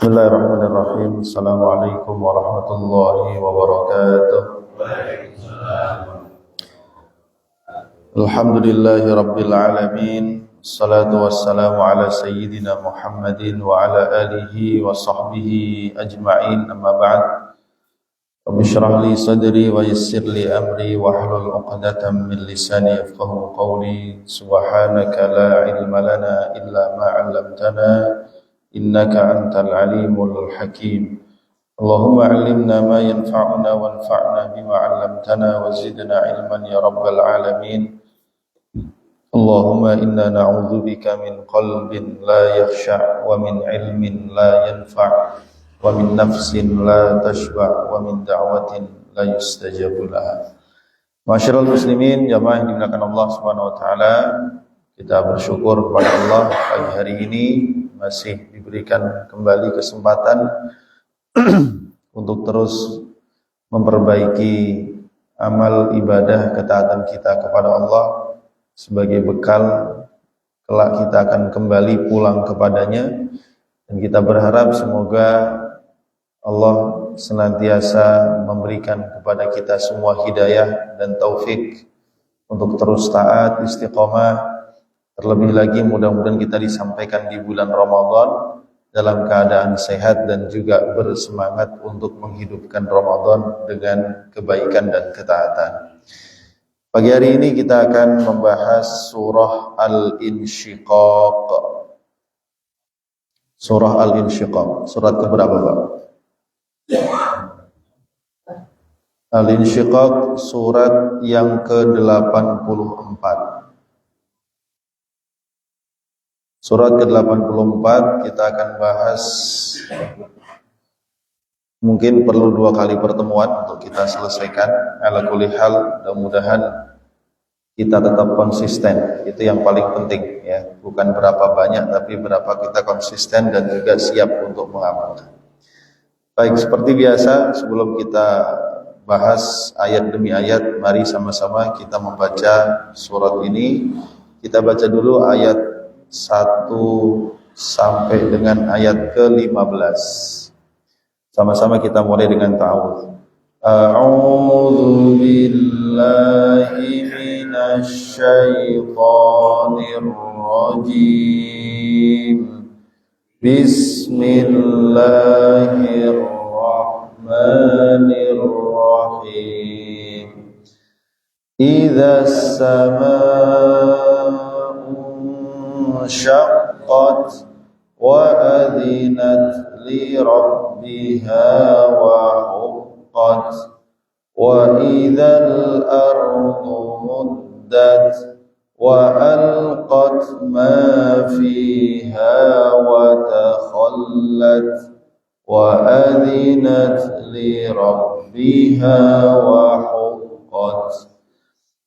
Bismillahirrahmanirrahim. Assalamualaikum warahmatullahi wabarakatuh. Alhamdulillahi rabbil alamin. Assalatu wassalamu ala sayyidina Muhammadin wa ala alihi wa sahbihi ajma'in. Amma ba'd. Rabbi shrah li sadri wa yassir li amri wa hlul 'uqdatam min lisani yafqahu qawli. Subhanaka la ilma lana illa ma 'allamtana. Innaka antal alimul hakim. Allahumma 'allimna ma yanfa'una wanfa'na bima 'allamtana wa zidna ilman ya rabbal alamin. Allahumma inna na'udzubika min qalbin la yakhsha' wa min ilmin la yanfa' wa min nafsin la tashba' wa min da'watin la yustajabu laha. Ma'asyiral muslimin, jamaah yang dimuliakan Allah Subhanahu wa taala, kita bersyukur kepada Allah pagi hari ini masih diberikan kembali kesempatan untuk terus memperbaiki amal ibadah ketaatan kita kepada Allah sebagai bekal kelak kita akan kembali pulang kepadanya, dan kita berharap semoga Allah senantiasa memberikan kepada kita semua hidayah dan taufik untuk terus taat, istiqomah. Terlebih lagi mudah-mudahan kita disampaikan di bulan Ramadan dalam keadaan sehat dan juga bersemangat untuk menghidupkan Ramadan dengan kebaikan dan ketaatan. Pagi hari ini kita akan membahas surah Al-Insyiqaq. Surah Al-Insyiqaq, surat keberapa, Pak? Al-Insyiqaq surat yang ke-84. Surat ke-84 kita akan bahas, mungkin perlu 2 kali pertemuan untuk kita selesaikan. Ala kulli hal, mudah-mudahan kita tetap konsisten. Itu yang paling penting ya, bukan berapa banyak tapi berapa kita konsisten dan juga siap untuk mengamalkan. Baik, seperti biasa sebelum kita bahas ayat demi ayat, mari sama-sama kita membaca surat ini. Kita baca dulu ayat 1 sampai dengan ayat ke-15. Sama-sama kita mulai dengan ta'awudz. A'udzu billahi minasy syaithanir rajim. Bismillahirrahmanirrahim. Idzas samaa انشقت وأذنت لربها وحقت وإذا الأرض مدت وألقت ما فيها وتخلت وأذنت لربها وحقت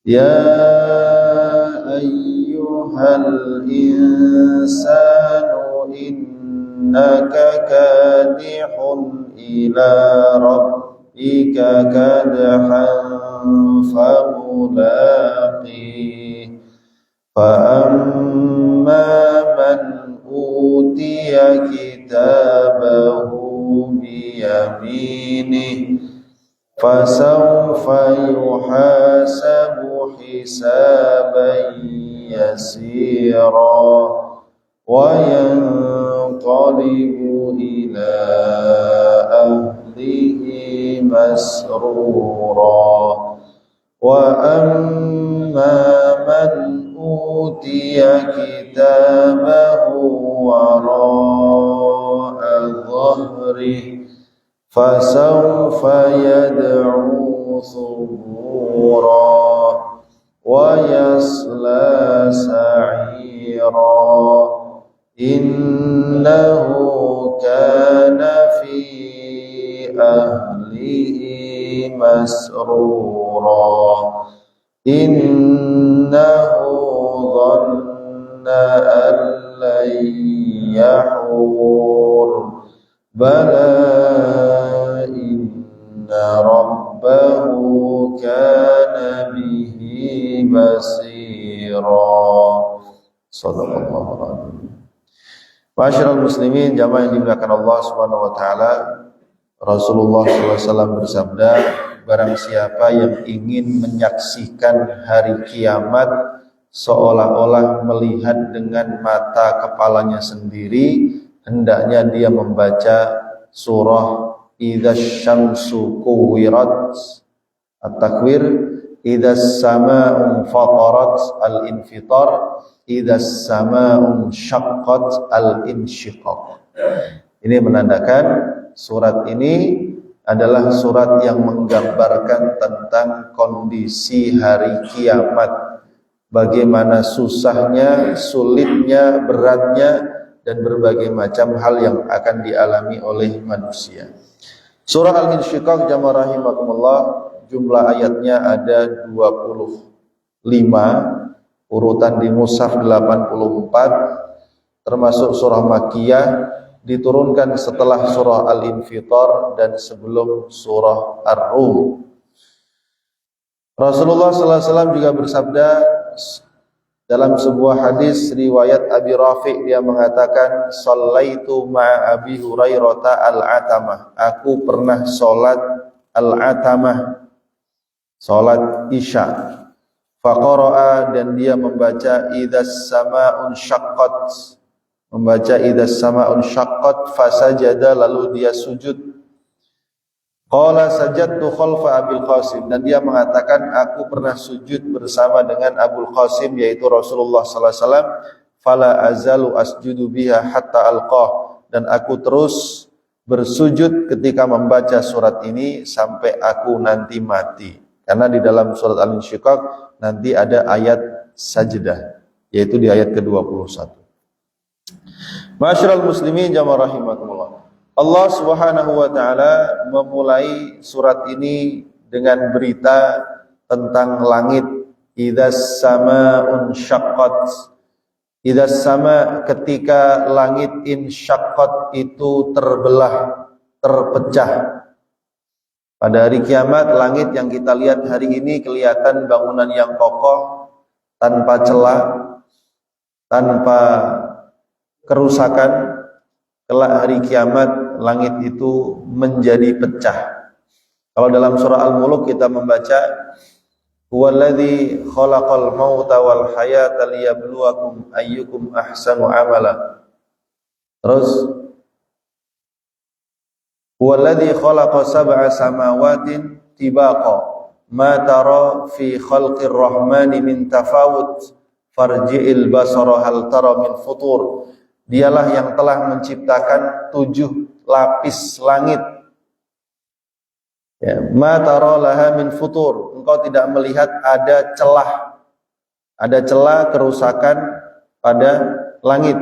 يا أيها الإنسان إنك كادح إلى ربك كدحا فملاقيه فأما من أوتي كتابه بيمينه فسوف يحاسب حسابا يسيرا وينقلب إلى أهله مسرورا وأما من أوتي كتابه وراء ظهره فسوف يدعو ثبورا ويصلى سعيرا إنه كان في أهله مسرورا إنه ظن أن لن يحور بلى إن ربه كان به بصيرا. Shadaqallahu a'lam. Ma'asyiral muslimin, jamaah yang dimuliakan Allah Subhanahu wa taala, Rasulullah SAW bersabda, barang siapa yang ingin menyaksikan hari kiamat seolah-olah melihat dengan mata kepalanya sendiri, hendaknya dia membaca surah Idzas syamsu kuwirat, at-takwir, Idzas samaa'u fatarat, al-infitar, Idzas samaa'u syaqqat, al-insyiqaq. Ini menandakan surat ini adalah surat yang menggambarkan tentang kondisi hari kiamat, bagaimana susahnya, sulitnya, beratnya, dan berbagai macam hal yang akan dialami oleh manusia. Surah Al-Insyiqaq, jamaah rahimakumullah, jumlah ayatnya ada 25, urutan di mushaf 84, termasuk surah Makkiyah, diturunkan setelah surah Al-Infitar dan sebelum surah Ar-Rum. Rasulullah SAW juga bersabda dalam sebuah hadis riwayat Abi Rafi', dia mengatakan, "Shallaitu ma'a Abi Hurairah al-atamah." Aku pernah salat al-atamah, salat Isya. Faqara'a, dan dia membaca Idzas samaa'un syaqqat, membaca Idzas samaa'un syaqqat, fasajada, lalu dia sujud. Qala sajadtu khalfa Abil Qasim, dan dia mengatakan aku pernah sujud bersama dengan Abul Qasim, yaitu Rasulullah sallallahu alaihi wasallam. Fala azalu asjudu biha hatta alqah, dan aku terus bersujud ketika membaca surat ini sampai aku nanti mati. Karena di dalam surat Al-Insyiqaq nanti ada ayat sajdah, yaitu di ayat ke-21. Ma'asyiral muslimin, jamaah rahimakumullah. Allah Subhanahu wa taala memulai surat ini dengan berita tentang langit. Idzas samaa'un syaqqat. Idzas sama, ketika langit insyaqqat itu terbelah, terpecah. Pada hari kiamat, langit yang kita lihat hari ini kelihatan bangunan yang kokoh, tanpa celah, tanpa kerusakan. Kelak hari kiamat, langit itu menjadi pecah. Kalau dalam surah Al-Mulk kita membaca, "Huwallazi khalaqal mauta wal hayata liyabluwakum ayyukum ahsanu amala." Terus, "Huwallazi khalaqa sab'a samawatin tibaqa ma tara fi khalqir rahmani min tafawut farji'il basara hal tara min futur." Dialah yang telah menciptakan 7 lapis langit. Ya, ma tara laha min futur. Engkau tidak melihat ada celah kerusakan pada langit.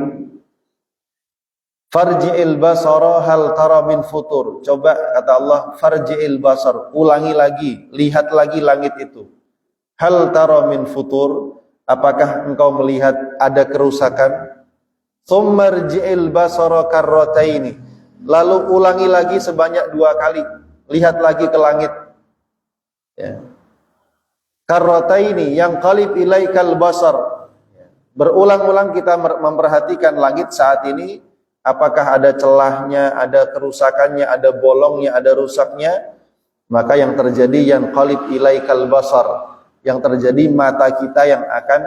Farji'il basara hal tara min futur. Coba, kata Allah, farji'il basar, ulangi lagi, lihat lagi langit itu. Hal tara min futur, apakah engkau melihat ada kerusakan? Tsummarji'il basara karrataini, lalu ulangi lagi sebanyak 2 kali, lihat lagi ke langit. Ya. Karrataini yang qalib ilaikal basar. Berulang-ulang kita memperhatikan langit saat ini, apakah ada celahnya, ada kerusakannya, ada bolongnya, ada rusaknya. Maka yang terjadi yang qalib ilaikal basar, yang terjadi mata kita yang akan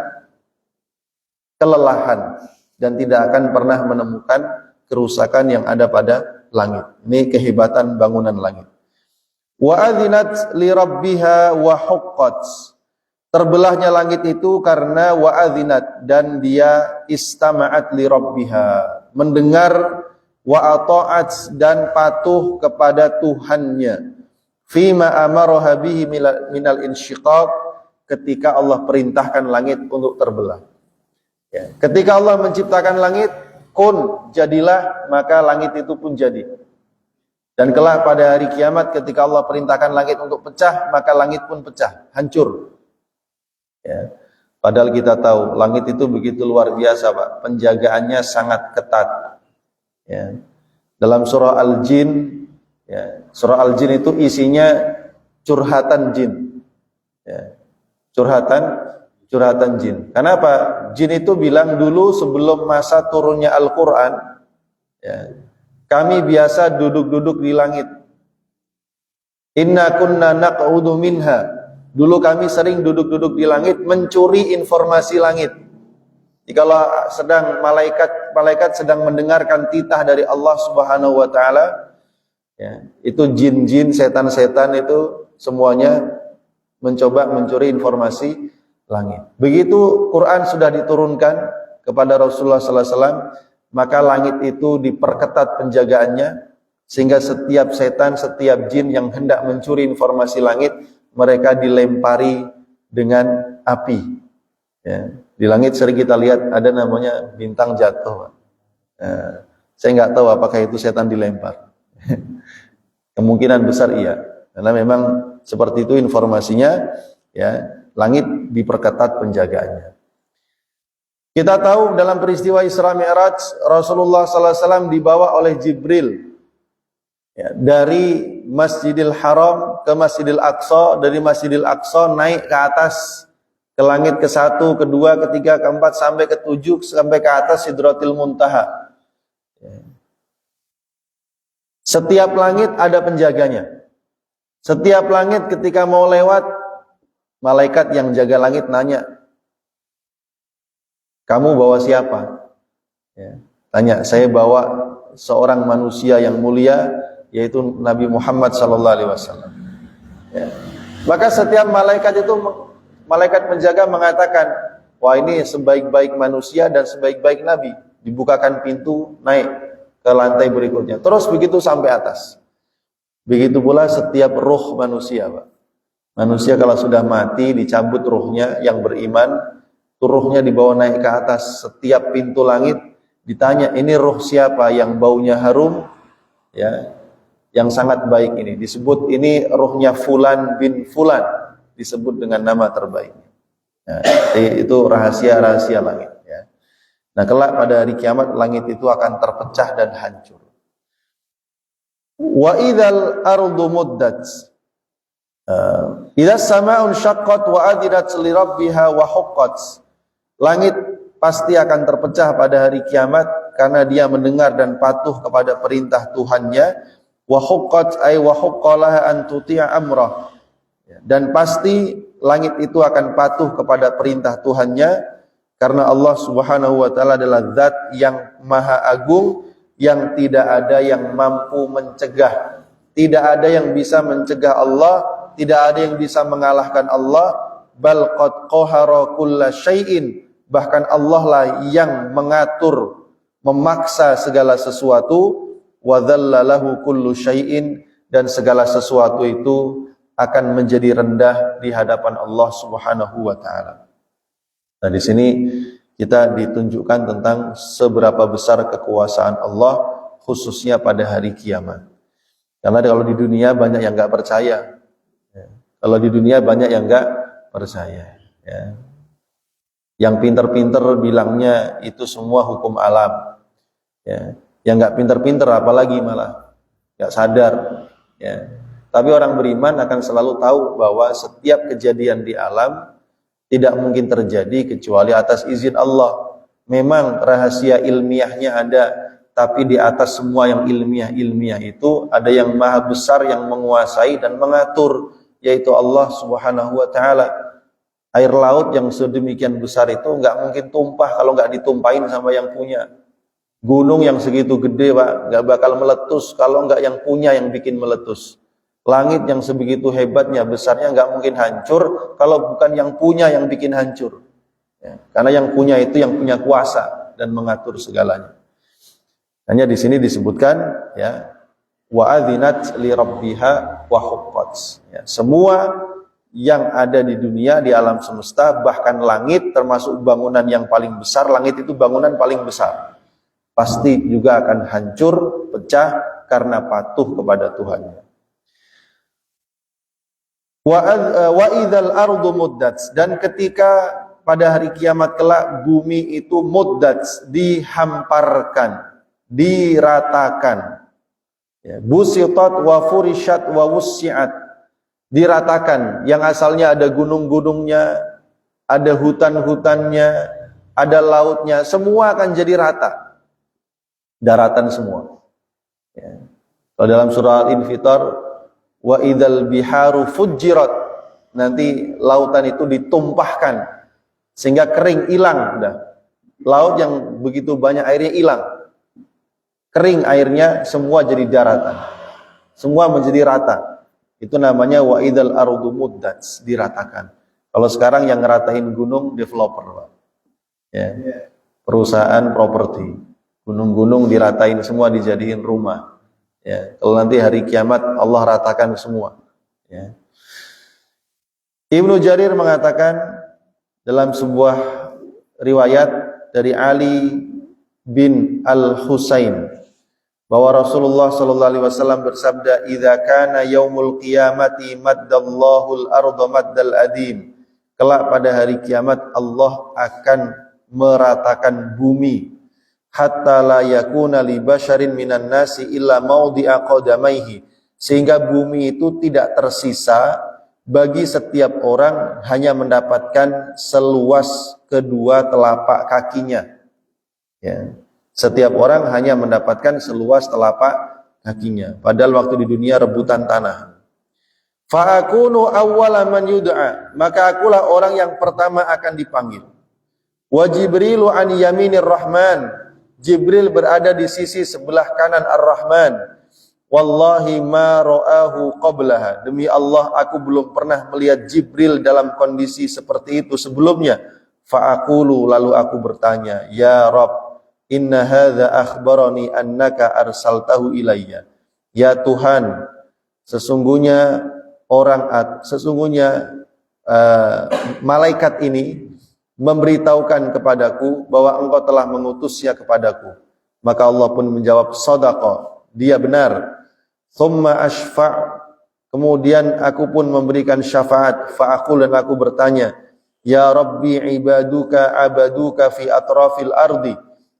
kelelahan dan tidak akan pernah menemukan kerusakan yang ada pada langit. Ini kehebatan bangunan langit. Wa adzinat li rabbiha wa huqqat. Terbelahnya langit itu karena wa adzinat, dan dia istama'at li rabbiha, mendengar, wa ata'at, dan patuh kepada Tuhannya. Fima amaraha bihi minal insyiqaq, ketika Allah perintahkan langit untuk terbelah. Ya. Ketika Allah menciptakan langit, kun, jadilah, maka langit itu pun jadi. Dan kelak pada hari kiamat ketika Allah perintahkan langit untuk pecah, maka langit pun pecah, hancur. Ya. Padahal kita tahu langit itu begitu luar biasa, Pak. Penjagaannya sangat ketat. Ya. Dalam surah Al-Jin, ya, surah Al-Jin itu isinya curhatan jin. Ya. Curhatan jin. Kenapa? Jin itu bilang dulu sebelum masa turunnya Al-Quran, Ya. Kami biasa duduk-duduk di langit. Inna kunna naq'udu minha. Dulu kami sering duduk-duduk di langit mencuri informasi langit. Jikalau sedang malaikat sedang mendengarkan titah dari Allah Subhanahu wa taala, ya, itu jin-jin, setan-setan itu semuanya mencoba mencuri informasi langit. Begitu Quran sudah diturunkan kepada Rasulullah sallallahu alaihi wasallam, maka langit itu diperketat penjagaannya sehingga setiap setan, setiap jin yang hendak mencuri informasi langit, mereka dilempari dengan api. Ya. Di langit sering kita lihat ada namanya bintang jatuh. Saya nggak tahu apakah itu setan dilempar. Kemungkinan besar iya, karena memang seperti itu informasinya. Ya, langit diperketat penjagaannya. Kita tahu dalam peristiwa Isra Mi'raj, Rasulullah SAW dibawa oleh Jibril, ya, dari Masjidil Haram ke Masjidil Aqsa, dari Masjidil Aqsa naik ke atas ke langit ke-1, ke-2, ke-3, ke-4 sampai ke-7 sampai ke atas Sidratil Muntaha. Setiap langit ada penjaganya. Setiap langit ketika mau lewat, malaikat yang jaga langit nanya, kamu bawa siapa? Ya, tanya, saya bawa seorang manusia yang mulia, yaitu Nabi Muhammad SAW. Ya. Maka setiap malaikat itu, malaikat penjaga mengatakan, wah ini sebaik-baik manusia dan sebaik-baik Nabi. Dibukakan pintu, naik ke lantai berikutnya. Terus begitu sampai atas. Begitu pula setiap ruh manusia, Pak. Manusia kalau sudah mati, dicabut ruhnya yang beriman, ruhnya dibawa naik ke atas setiap pintu langit, ditanya, ini ruh siapa yang baunya harum? Ya, yang sangat baik ini. Disebut ini ruhnya Fulan bin Fulan. Disebut dengan nama terbaik. Nah, itu rahasia-rahasia langit. Ya. Nah, kelak pada hari kiamat langit itu akan terpecah dan hancur. Wa idzal ardu muddat. Idza sama'un syaqqat wa adirat li rabbiha wa huqqat. Langit pasti akan terpecah pada hari kiamat karena dia mendengar dan patuh kepada perintah Tuhannya. Wa huqqat ay wa huqqalaha an tuti'a amrah. Dan pasti langit itu akan patuh kepada perintah Tuhannya karena Allah Subhanahu wa taala adalah zat yang maha agung, yang tidak ada yang mampu mencegah. Tidak ada yang bisa mencegah Allah, tidak ada yang bisa mengalahkan Allah. Bal qad qahara kulla syai'in, bahkan Allah lah yang mengatur, memaksa segala sesuatu. Wa dhalla lahu kullu syai'in, dan segala sesuatu itu akan menjadi rendah di hadapan Allah Subhanahu wa taala. Nah, di sini kita ditunjukkan tentang seberapa besar kekuasaan Allah khususnya pada hari kiamat. Karena kalau di dunia banyak yang enggak percaya. Ya. Kalau di dunia banyak yang enggak percaya, ya. Yang pinter-pinter bilangnya itu semua hukum alam. Ya. Yang enggak pinter-pinter apalagi malah enggak sadar, ya. Tapi orang beriman akan selalu tahu bahwa setiap kejadian di alam tidak mungkin terjadi kecuali atas izin Allah. Memang rahasia ilmiahnya ada, tapi di atas semua yang ilmiah itu ada yang maha besar yang menguasai dan mengatur, yaitu Allah Subhanahu wa taala. Air laut yang sedemikian besar itu nggak mungkin tumpah kalau nggak ditumpahin sama yang punya. Gunung yang segitu gede, Pak, nggak bakal meletus kalau nggak yang punya yang bikin meletus. Langit yang sebegitu hebatnya, besarnya nggak mungkin hancur kalau bukan yang punya yang bikin hancur. Ya, karena yang punya itu yang punya kuasa dan mengatur segalanya. Hanya di sini disebutkan, ya, wa adzinat li rabbiha wa huqqat. Ya, semua yang ada di dunia, di alam semesta, bahkan langit termasuk bangunan yang paling besar, langit itu bangunan paling besar. Pasti juga akan hancur, pecah karena patuh kepada Tuhannya. Wa idzal ardu muddat, dan ketika pada hari kiamat kelak bumi itu muddat, dihamparkan, diratakan. Ya, busitat wa furishat wa wussiat, diratakan. Yang asalnya ada gunung-gunungnya, ada hutan-hutannya, ada lautnya, semua akan jadi rata. daratan semua. Ya. Kalau dalam surah Al-Infitar, wa idzal biharu fujjirat, nanti lautan itu ditumpahkan sehingga kering, hilang dah. Laut yang begitu banyak airnya hilang. Kering airnya, semua jadi daratan. Semua menjadi rata. Itu namanya wa idzal ardu muddat, diratakan. Kalau sekarang yang ngeratain gunung developer, Pak. Ya. Perusahaan properti. Gunung-gunung diratain semua, dijadiin rumah. Ya. Kalau nanti hari kiamat Allah ratakan semua. Ya. Ibnu Jarir mengatakan dalam sebuah riwayat dari Ali bin Al-Husain bahwa Rasulullah sallallahu alaihi wasallam bersabda, "Idza kana yaumul qiyamati maddallahu al-ardha maddal adim." Kelak pada hari kiamat Allah akan meratakan bumi hatta la yakuna li basharin minan nasi illa mawdi'a qadamaihi, sehingga bumi itu tidak tersisa bagi setiap orang hanya mendapatkan seluas kedua telapak kakinya. Ya. Setiap orang hanya mendapatkan seluas telapak kakinya. Padahal waktu di dunia rebutan tanah. Fa'akunu awwala man yud'a, maka akulah orang yang pertama akan dipanggil. Wa Jibrilu an yaminir Rahman, Jibril berada di sisi sebelah kanan Ar-Rahman. Wallahi ma ra'ahu qablaha, demi Allah aku belum pernah melihat Jibril dalam kondisi seperti itu sebelumnya. Fa'akulu, lalu aku bertanya, ya Rabb, inna hadza akhbarani annaka arsaltahu ilayya. Ya Tuhan, sesungguhnya malaikat ini memberitahukan kepadaku bahwa engkau telah mengutusnya kepadaku. Maka Allah pun menjawab, shadaqa, dia benar. Thumma ashfa', kemudian aku pun memberikan syafaat. Fa'aqul, dan aku bertanya, ya Rabbi ibaduka abaduka fi atrafil ardi.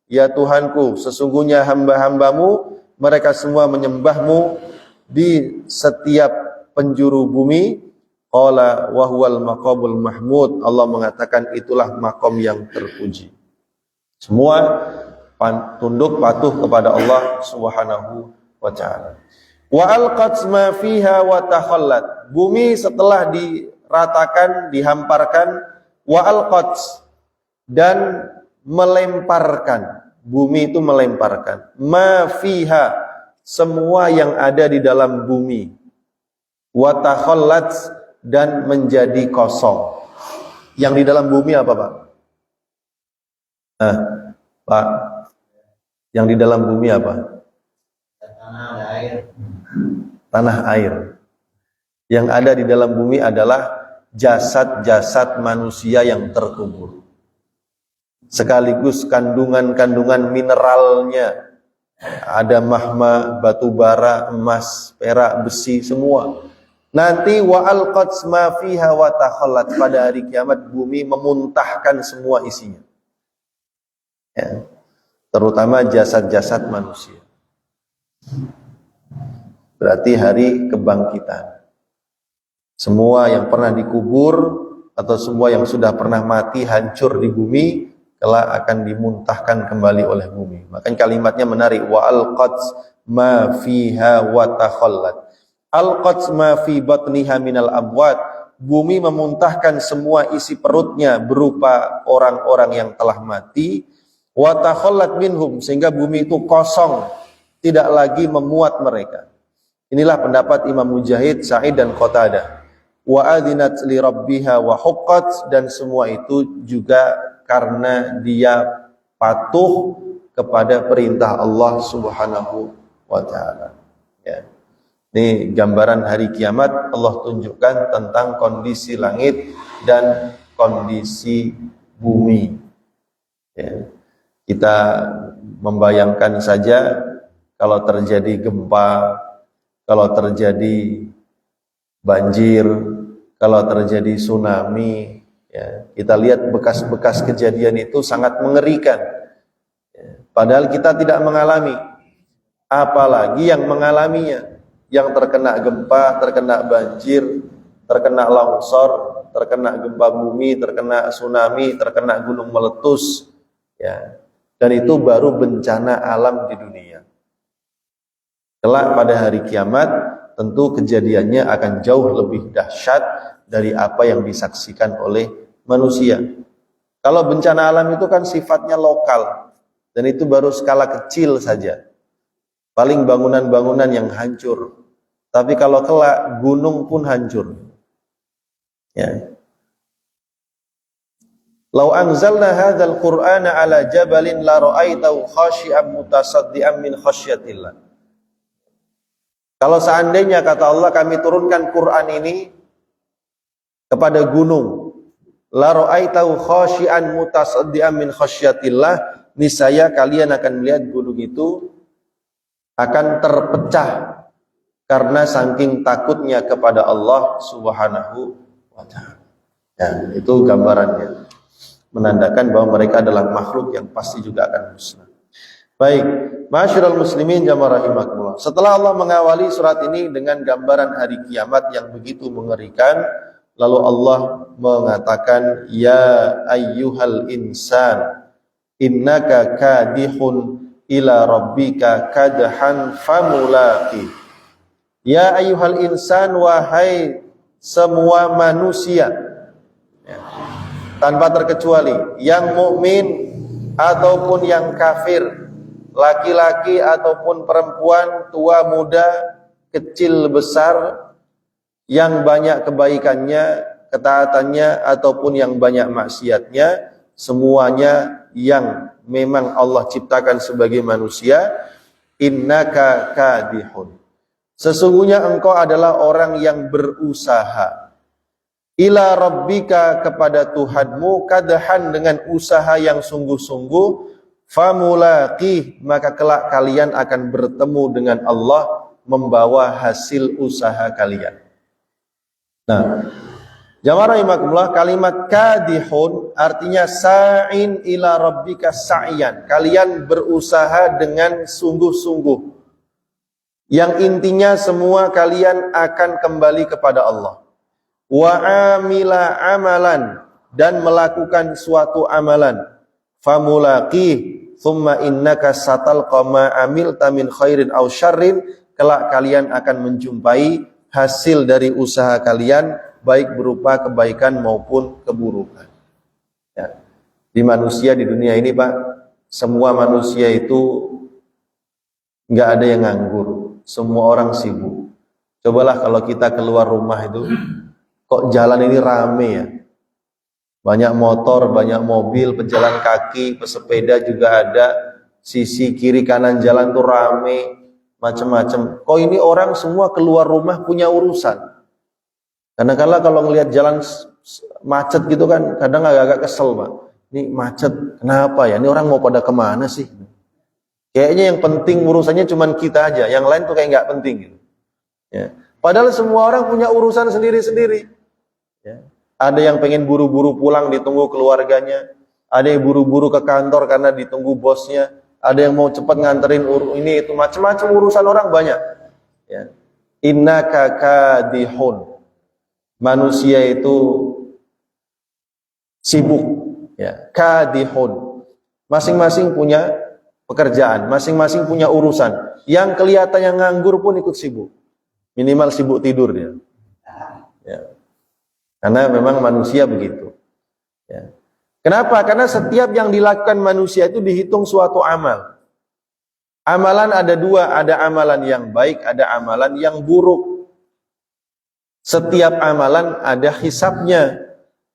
Ya Tuhanku, sesungguhnya hamba-hambamu mereka semua menyembahmu di setiap penjuru bumi. Qala wa huwal maqamul mahmud, Allah mengatakan itulah makom yang terpuji. Semua tunduk patuh kepada Allah Subhanahu wa ta'ala. Wa alqat ma fiha wa takhallat, bumi setelah diratakan, dihamparkan, wa alqat, dan melemparkan, bumi itu melemparkan, ma fiha, semua yang ada di dalam bumi, wa takhallat, dan menjadi kosong. Yang di dalam bumi apa, Pak? Pak, yang di dalam bumi apa? Tanah air. Yang ada di dalam bumi adalah jasad-jasad manusia yang terkubur, sekaligus kandungan-kandungan mineralnya. Ada mahma, batu bara, emas, perak, besi, semua. Nanti wa alqat ma fiha wa takhallat, pada hari kiamat bumi memuntahkan semua isinya. Ya. Terutama jasad-jasad manusia. Berarti hari kebangkitan. Semua yang pernah dikubur atau semua yang sudah pernah mati hancur di bumi kelak akan dimuntahkan kembali oleh bumi. Makanya kalimatnya menarik, wa alqat ma fiha wa takhallat. Alqat ma fi batniha minal amwat, bumi memuntahkan semua isi perutnya berupa orang-orang yang telah mati. Wa takhallat minhum, sehingga bumi itu kosong, tidak lagi memuat mereka. Inilah pendapat Imam Mujahid, Sa'id, dan Qatadah. Wa adzinat li rabbiha wa huqqat, dan semua itu juga karena dia patuh kepada perintah Allah Subhanahu wa ta'ala. Ya. Ini gambaran hari kiamat, Allah tunjukkan tentang kondisi langit dan kondisi bumi. Ya. Kita membayangkan saja kalau terjadi gempa, kalau terjadi banjir, kalau terjadi tsunami, ya, kita lihat bekas-bekas kejadian itu sangat mengerikan. Ya, padahal kita tidak mengalami, apalagi yang mengalaminya, yang terkena gempa, terkena banjir, terkena longsor, terkena gempa bumi, terkena tsunami, terkena gunung meletus. Ya, Dan itu baru bencana alam di dunia. Kelak pada hari kiamat, tentu kejadiannya akan jauh lebih dahsyat dari apa yang disaksikan oleh manusia. Kalau bencana alam itu kan sifatnya lokal, dan itu baru skala kecil saja. Paling bangunan-bangunan yang hancur. Tapi kalau kelak, gunung pun hancur. Ya. Lau anzalna hadzal qur'ana ala jabalin la ra'aitahu khashi'an mutasaddian min khasyatillah. Kalau seandainya kata Allah kami turunkan Quran ini kepada gunung, la ra'aitahu khashi'an mutasaddian min khasyatillah, niscaya kalian akan melihat gunung itu akan terpecah karena saking takutnya kepada Allah Subhanahu wa ta'ala. Ya, itu gambarannya. Menandakan bahwa mereka adalah makhluk yang pasti juga akan musnah. Baik, ma'asyiral muslimin jamaah rahimakumullah. Setelah Allah mengawali surat ini dengan gambaran hari kiamat yang begitu mengerikan, lalu Allah mengatakan, ya ayyuhal insan, innaka kadihun ila rabbika kadhan famulaqi. Ya ayyuhal insan, wahai semua manusia, tanpa terkecuali, yang mukmin ataupun yang kafir, laki-laki ataupun perempuan, tua muda, kecil besar, yang banyak kebaikannya, ketaatannya ataupun yang banyak maksiatnya, semuanya yang memang Allah ciptakan sebagai manusia, innaka kadihun. Sesungguhnya engkau adalah orang yang berusaha ila rabbika, kepada Tuhanmu, kadhan, dengan usaha yang sungguh-sungguh, famulaqih, maka kelak kalian akan bertemu dengan Allah membawa hasil usaha kalian. Nah, jamaah rahimakumullah, kalimat kadihun artinya sa'in ila rabbika sa'yan, kalian berusaha dengan sungguh-sungguh, yang intinya semua kalian akan kembali kepada Allah. Wa amila amalan, dan melakukan suatu amalan, famulaqih thumma innaka satalqa ma amilta min khairin aw syarrin, kelak kalian akan menjumpai hasil dari usaha kalian, baik berupa kebaikan maupun keburukan. Ya. Di manusia di dunia ini Pak, semua manusia itu nggak ada yang nganggur, semua orang sibuk. Cobalah kalau kita keluar rumah itu, kok jalan ini rame ya, banyak motor, banyak mobil, pejalan kaki, pesepeda juga ada, sisi kiri kanan jalan tuh rame, macam-macam. Kok ini orang semua keluar rumah punya urusan. Karena kalau ngelihat jalan macet gitu kan, kadang agak-agak kesel Pak. Ini macet, kenapa ya? Ini orang mau pada kemana sih? Kayaknya yang penting urusannya cuma kita aja, yang lain tuh kayak nggak penting gitu. Ya. Padahal semua orang punya urusan sendiri-sendiri. Ya. Ada yang pengen buru-buru pulang ditunggu keluarganya, ada yang buru-buru ke kantor karena ditunggu bosnya, ada yang mau cepat nganterin ini itu, macam-macam urusan orang banyak. Ya. Innaka kadihun, manusia itu sibuk. Ya. Kadihun, masing-masing punya pekerjaan, masing-masing punya urusan. Yang kelihatan yang nganggur pun ikut sibuk, minimal sibuk tidur dia. Ya. Karena memang manusia begitu. Ya. Kenapa? Karena setiap yang dilakukan manusia itu dihitung suatu amal. Amalan ada dua, ada amalan yang baik, ada amalan yang buruk. Setiap amalan ada hisabnya.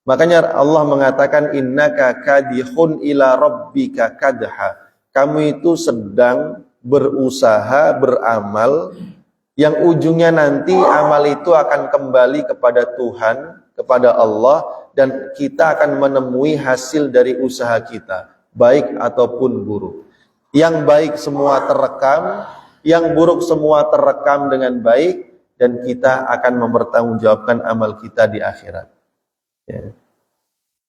Makanya Allah mengatakan, innaka kadihun ila rabbika kadha. Kamu itu sedang berusaha, beramal, yang ujungnya nanti amal itu akan kembali kepada Tuhan, kepada Allah, dan kita akan menemui hasil dari usaha kita, baik ataupun buruk. Yang baik semua terekam, yang buruk semua terekam dengan baik, dan kita akan mempertanggungjawabkan amal kita di akhirat.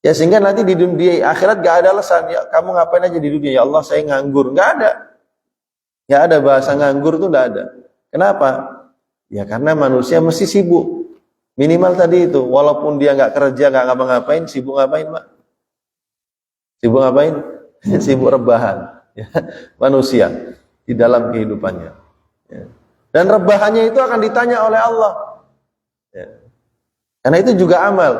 Ya, sehingga nanti di dunia akhirat gak ada alasan, ya kamu ngapain aja di dunia, ya Allah saya nganggur, gak ada. Gak ada bahasa nganggur tuh gak ada. Kenapa? Ya karena manusia mesti sibuk. Minimal tadi itu, walaupun dia nggak kerja, nggak ngapa-ngapain, sibuk ngapain Pak? Sibuk ngapain? sibuk rebahan, ya, manusia di dalam kehidupannya. Ya. Dan rebahannya itu akan ditanya oleh Allah. Ya. Karena itu juga amal.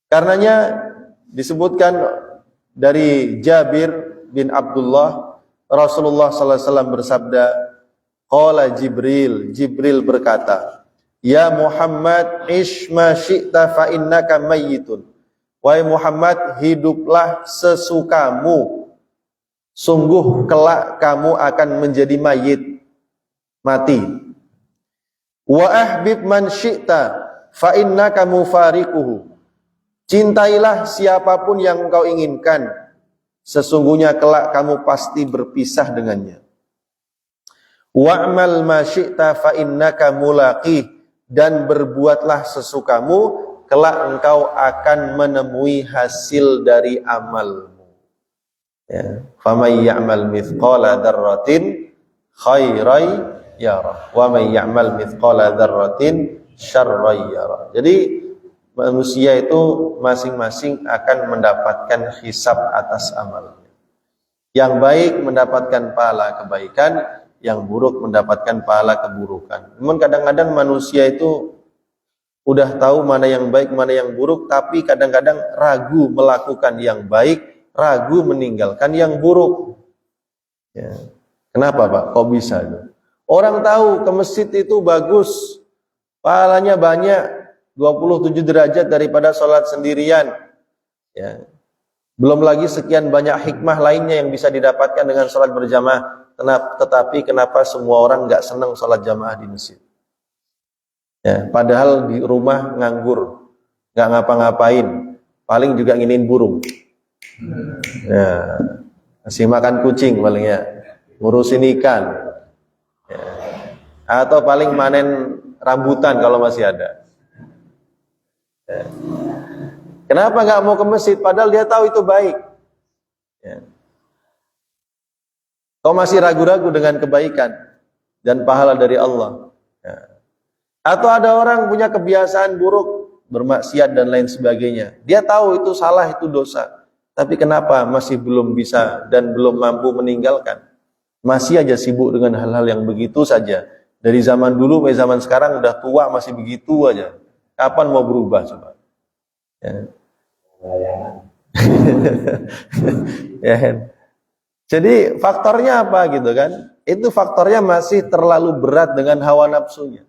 Karenanya disebutkan dari Jabir bin Abdullah, Rasulullah sallallahu alaihi wasallam bersabda, qala Jibril berkata, ya Muhammad ish ma syi'ta fa innaka mayyitun. Wahai Muhammad, hiduplah sesukamu, sungguh kelak kamu akan menjadi mayit, mati. Wa ahbib man syi'ta fa innaka mufariquhu. Cintailah siapapun yang engkau inginkan, sesungguhnya kelak kamu pasti berpisah dengannya. Wa'mal ma syi'ta fa innaka mulaqih, dan berbuatlah sesukamu, kelak engkau akan menemui hasil dari amalmu. Ya, faman ya'mal mithqala dzarratin khairan yarah wa man ya'mal mithqala dzarratin syarran yarah. Jadi manusia itu masing-masing akan mendapatkan hisab atas amalnya. Yang baik mendapatkan pahala kebaikan, yang buruk mendapatkan pahala keburukan. Namun kadang-kadang manusia itu udah tahu mana yang baik, mana yang buruk, tapi kadang-kadang ragu melakukan yang baik, ragu meninggalkan yang buruk. Ya. Kenapa Pak? Kok bisa itu? Orang tahu ke masjid itu bagus, pahalanya banyak, 27 derajat daripada sholat sendirian. Ya. Belum lagi sekian banyak hikmah lainnya yang bisa didapatkan dengan sholat berjamaah. Tetapi kenapa semua orang nggak senang sholat jamaah di masjid? Ya, padahal di rumah nganggur, nggak ngapa-ngapain, paling juga nginin burung. Ya, kasih makan kucing paling ya, ngurusin ikan, ya. Atau paling manen rambutan kalau masih ada. Ya. Kenapa nggak mau ke masjid? Padahal dia tahu itu baik. Ya. Kau masih ragu-ragu dengan kebaikan dan pahala dari Allah. Ya. Atau ada orang punya kebiasaan buruk, bermaksiat dan lain sebagainya. Dia tahu itu salah, itu dosa. Tapi kenapa masih belum bisa dan belum mampu meninggalkan? Masih aja sibuk dengan hal-hal yang begitu saja. Dari zaman dulu sampai zaman sekarang udah tua masih begitu aja. Kapan mau berubah coba? Ya. Ya. Jadi faktornya apa gitu kan? Itu faktornya masih terlalu berat dengan hawa nafsunya.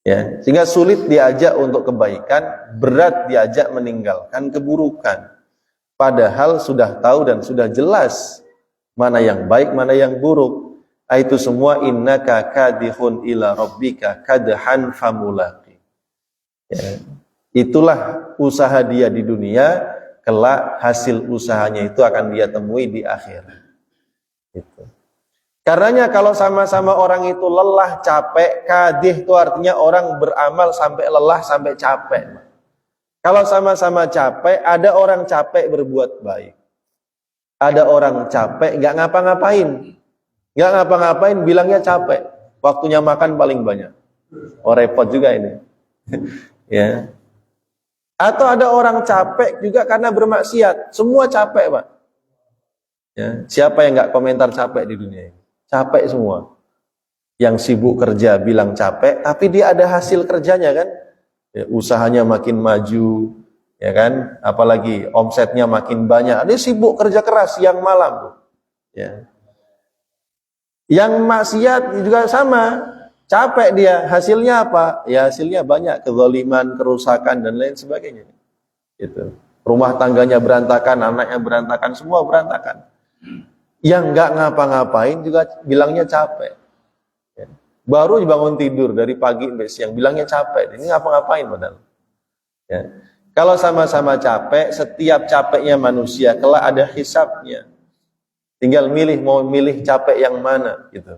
Ya, sehingga sulit diajak untuk kebaikan, berat diajak meninggalkan keburukan. Padahal sudah tahu dan sudah jelas mana yang baik, mana yang buruk. Itu semua innaka kadihun ila rabbika kadhan famulaqi. Ya. Itulah usaha dia di dunia, kelak hasil usahanya itu akan dia temui di akhirat. Gitu. Karenanya kalau sama-sama orang itu lelah, capek, kadih itu artinya orang beramal sampai lelah, sampai capek. Kalau sama-sama capek, ada orang capek berbuat baik. Ada orang capek nggak ngapa-ngapain. Nggak ngapa-ngapain bilangnya capek. Waktunya makan paling banyak. Oh repot juga ini. Ya. Atau ada orang capek juga karena bermaksiat. Semua capek Pak. Ya. Siapa yang nggak komentar capek di dunia ini? Capek semua. Yang sibuk kerja bilang capek, tapi dia ada hasil kerjanya kan? Ya, usahanya makin maju, ya kan? Apalagi omsetnya makin banyak. Dia sibuk kerja keras siang malam. Ya. Yang maksiat juga sama, capek dia. Hasilnya apa? Ya hasilnya banyak, kezaliman, kerusakan dan lain sebagainya. Itu. Rumah tangganya berantakan, anaknya berantakan, semua berantakan. Yang nggak ngapa-ngapain juga bilangnya capek. Ya. Baru bangun tidur dari pagi sampai siang bilangnya capek. Ini ngapa-ngapain padahal. Ya. Kalau sama-sama capek, setiap capeknya manusia kelak ada hisabnya. Tinggal milih mau milih capek yang mana gitu.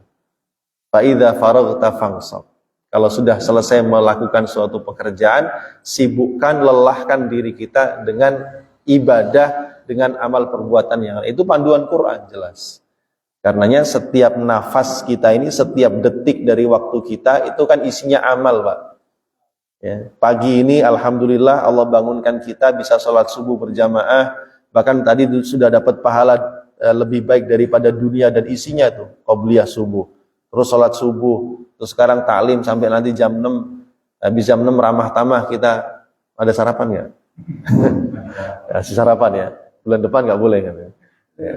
Fa idza faraghta fansab. Kalau sudah selesai melakukan suatu pekerjaan, sibukkan, lelahkan diri kita dengan ibadah, dengan amal perbuatan yang lain. Itu panduan Quran jelas. Karenanya setiap nafas kita ini, setiap detik dari waktu kita itu kan isinya amal Pak. Ya, pagi ini alhamdulillah Allah bangunkan kita bisa sholat subuh berjamaah, Bahkan tadi sudah dapat pahala lebih baik daripada dunia dan isinya tuh, qobliyah subuh. Terus sholat subuh, terus sekarang taklim sampai nanti jam 6. Habis jam 6 ramah tamah kita ada sarapan nggak? Kasih sarapan ya. Bulan depan nggak boleh kan? Ya.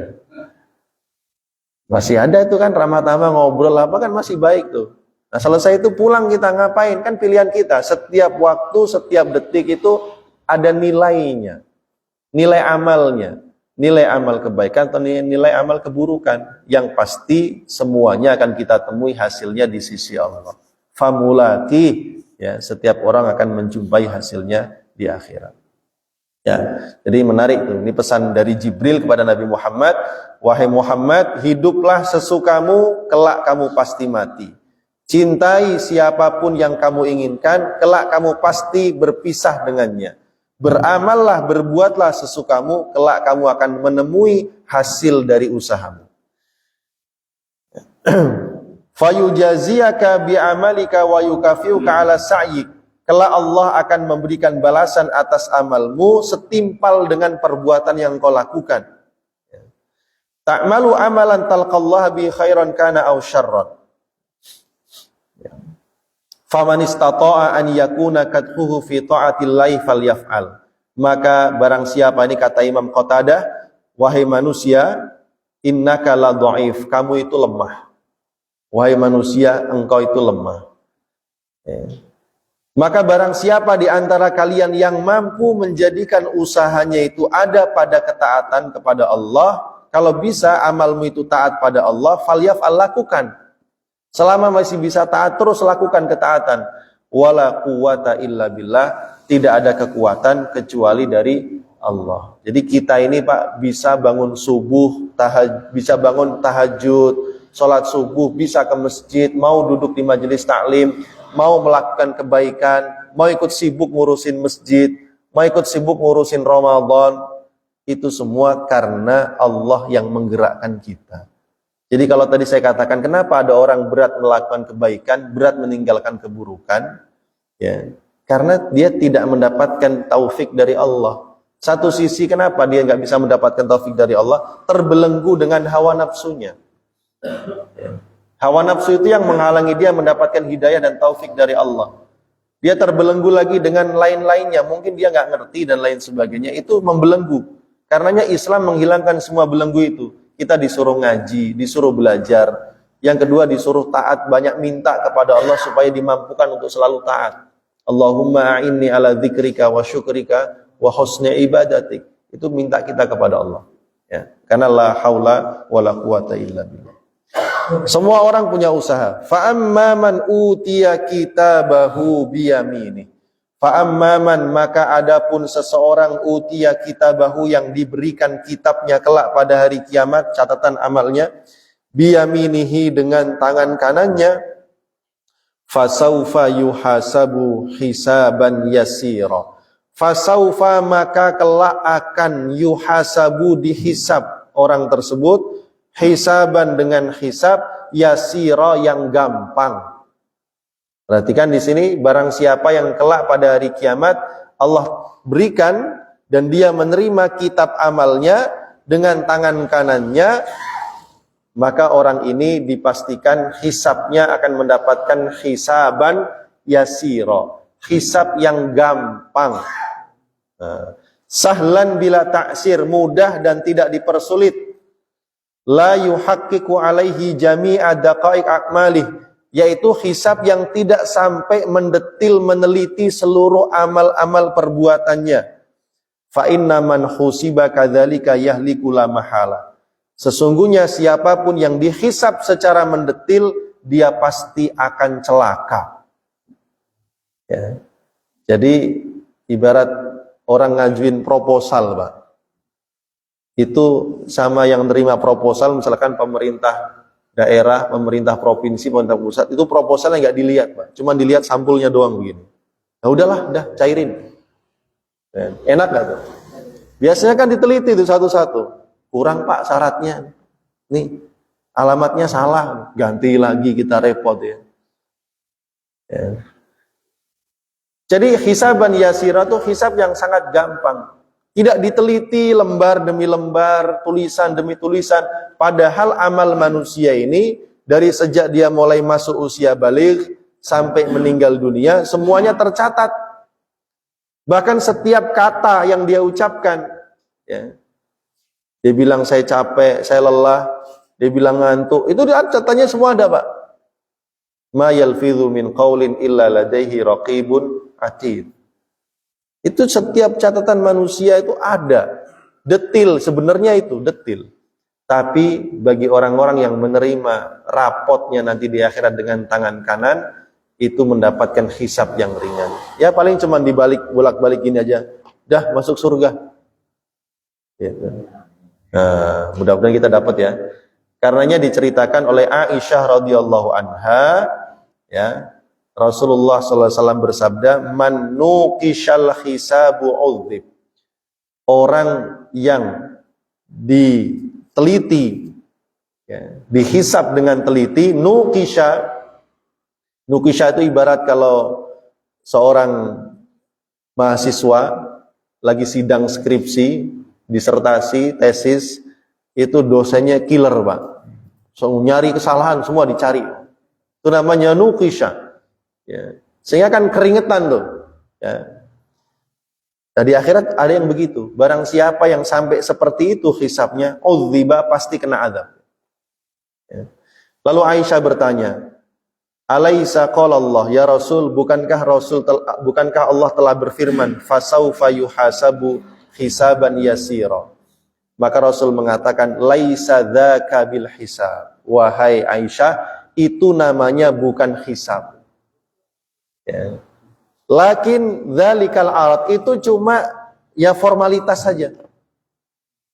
Masih ada itu kan ramah tamah ngobrol apa kan masih baik tuh. Nah selesai itu pulang kita ngapain? Kan pilihan kita. Setiap waktu, setiap detik itu ada nilainya. Nilai amalnya. Nilai amal kebaikan atau nilai amal keburukan. Yang pasti semuanya akan kita temui hasilnya di sisi Allah. Famulati, ya, setiap orang akan menjumpai hasilnya di akhirat. Ya, jadi menarik tuh. Ini pesan dari Jibril kepada Nabi Muhammad. Wahai Muhammad, hiduplah sesukamu, kelak kamu pasti mati. Cintai siapapun yang kamu inginkan, kelak kamu pasti berpisah dengannya. Beramallah, berbuatlah sesukamu, kelak kamu akan menemui hasil dari usahamu. Fayujaziyaka bi'amalika wa yukafiuka ala sa'yik. Kelak Allah akan memberikan balasan atas amalmu setimpal dengan perbuatan yang kau lakukan. Ta'malu amalan talqallaha bi khairan kana aw syarran. Faman istata'a an yakuna kadhuhu fi ta'atillahi falyaf'al. Maka barang siapa, ini kata Imam Qatadah, wahai manusia, innaka la dha'if, kamu itu lemah. Wahai manusia, engkau itu lemah. Maka barang siapa di antara kalian yang mampu menjadikan usahanya itu ada pada ketaatan kepada Allah, kalau bisa amalmu itu taat pada Allah, falyaf'al, lakukan. Selama masih bisa taat, terus lakukan ketaatan. Wala quwata illa billah, tidak ada kekuatan kecuali dari Allah. Jadi kita ini Pak bisa bangun subuh, bisa bangun tahajud, sholat subuh, bisa ke masjid, mau duduk di majelis taklim, mau melakukan kebaikan, mau ikut sibuk ngurusin masjid, mau ikut sibuk ngurusin Ramadan, itu semua karena Allah yang menggerakkan kita. Jadi kalau tadi saya katakan kenapa ada orang berat melakukan kebaikan, berat meninggalkan keburukan, ya, karena dia tidak mendapatkan taufik dari Allah. Satu sisi kenapa dia nggak bisa mendapatkan taufik dari Allah? Terbelenggu dengan hawa nafsunya. Ya. Hawa nafsu itu yang menghalangi dia mendapatkan hidayah dan taufik dari Allah. Dia terbelenggu lagi dengan lain-lainnya, mungkin dia nggak ngerti dan lain sebagainya, itu membelenggu. Karenanya Islam menghilangkan semua belenggu itu. Kita disuruh ngaji, disuruh belajar. Yang kedua disuruh taat, banyak minta kepada Allah supaya dimampukan untuk selalu taat. Allahumma a'inni ala dzikrika wa syukrika wa husni ibadatik. Itu minta kita kepada Allah. Ya, karena la haula wala quwata illa billah. Semua orang punya usaha. Fa amma man utiya kitabahu biyamini. Fa amma man, maka adapun seseorang utiya kitabahu yang diberikan kitabnya kelak pada hari kiamat, catatan amalnya, biyaminihi dengan tangan kanannya, fasaufa yuhasabu hisaban yasira. Fasaufa, maka kelak akan yuhasabu, dihisab orang tersebut, hisaban dengan hisab yasira, yang gampang. Perhatikan di sini, barang siapa yang kelak pada hari kiamat Allah berikan dan dia menerima kitab amalnya dengan tangan kanannya, maka orang ini dipastikan hisabnya akan mendapatkan hisaban yasira, hisab yang gampang. Sahlan bila taksir, mudah dan tidak dipersulit. La yuhaqqiqu alaihi jami'a daqaiq akmalih, yaitu hisab yang tidak sampai mendetil meneliti seluruh amal-amal perbuatannya. Fa inna man husiba kadzalika yahliku la mahala. Sesungguhnya siapapun yang dihisab secara mendetil, dia pasti akan celaka. Ya. Jadi ibarat orang ngajuin proposal, Pak. Itu sama yang terima proposal, misalkan pemerintah daerah, pemerintah provinsi, pemerintah pusat, itu proposalnya nggak dilihat, Pak. Cuma dilihat sampulnya doang begini. Nah udahlah, udah cairin. Enak nggak tuh? Biasanya kan diteliti itu satu-satu. Kurang Pak syaratnya. Nih, alamatnya salah, ganti lagi, kita repot ya. Jadi hisaban yasira itu hisab yang sangat gampang. Tidak diteliti lembar demi lembar, tulisan demi tulisan. Padahal amal manusia ini dari sejak dia mulai masuk usia baligh sampai meninggal dunia, semuanya tercatat. Bahkan setiap kata yang dia ucapkan, ya, dia bilang saya capek, saya lelah, dia bilang ngantuk, itu catatannya semua ada, Pak. Ma yalfidhu min qaulin illa ladaihi raqibun atid. Itu setiap catatan manusia itu ada, detil, sebenarnya itu detil. Tapi bagi orang-orang yang menerima rapotnya nanti di akhirat dengan tangan kanan, itu mendapatkan hisab yang ringan. Ya paling cuma bolak-balik gini aja, dah masuk surga. Gitu. Nah, mudah-mudahan kita dapat ya. Karenanya diceritakan oleh Aisyah radhiyallahu anha, ya, Rasulullah SAW bersabda, man nuqishal hisabu udzib. Orang yang diteliti, ya, dihisab dengan teliti, nuqisha itu ibarat kalau seorang mahasiswa lagi sidang skripsi, disertasi, tesis, itu dosennya killer, Pak. So, nyari kesalahan semua dicari. Itu namanya nuqisha. Ya. Sehingga kan keringetan tuh. Ya. Nah, di akhirat ada yang begitu. Barang siapa yang sampai seperti itu hisabnya, udziba, pasti kena azab. Ya. Lalu Aisyah bertanya, alaisa qala Allah, ya Rasul, bukankah Allah telah berfirman, fasaufa yuhasabu hisaban yasira. Maka Rasul mengatakan, laisa dzaka bil hisab. Wahai Aisyah, itu namanya bukan hisab. Ya. Lakin dzalikal arat, itu cuma ya formalitas saja.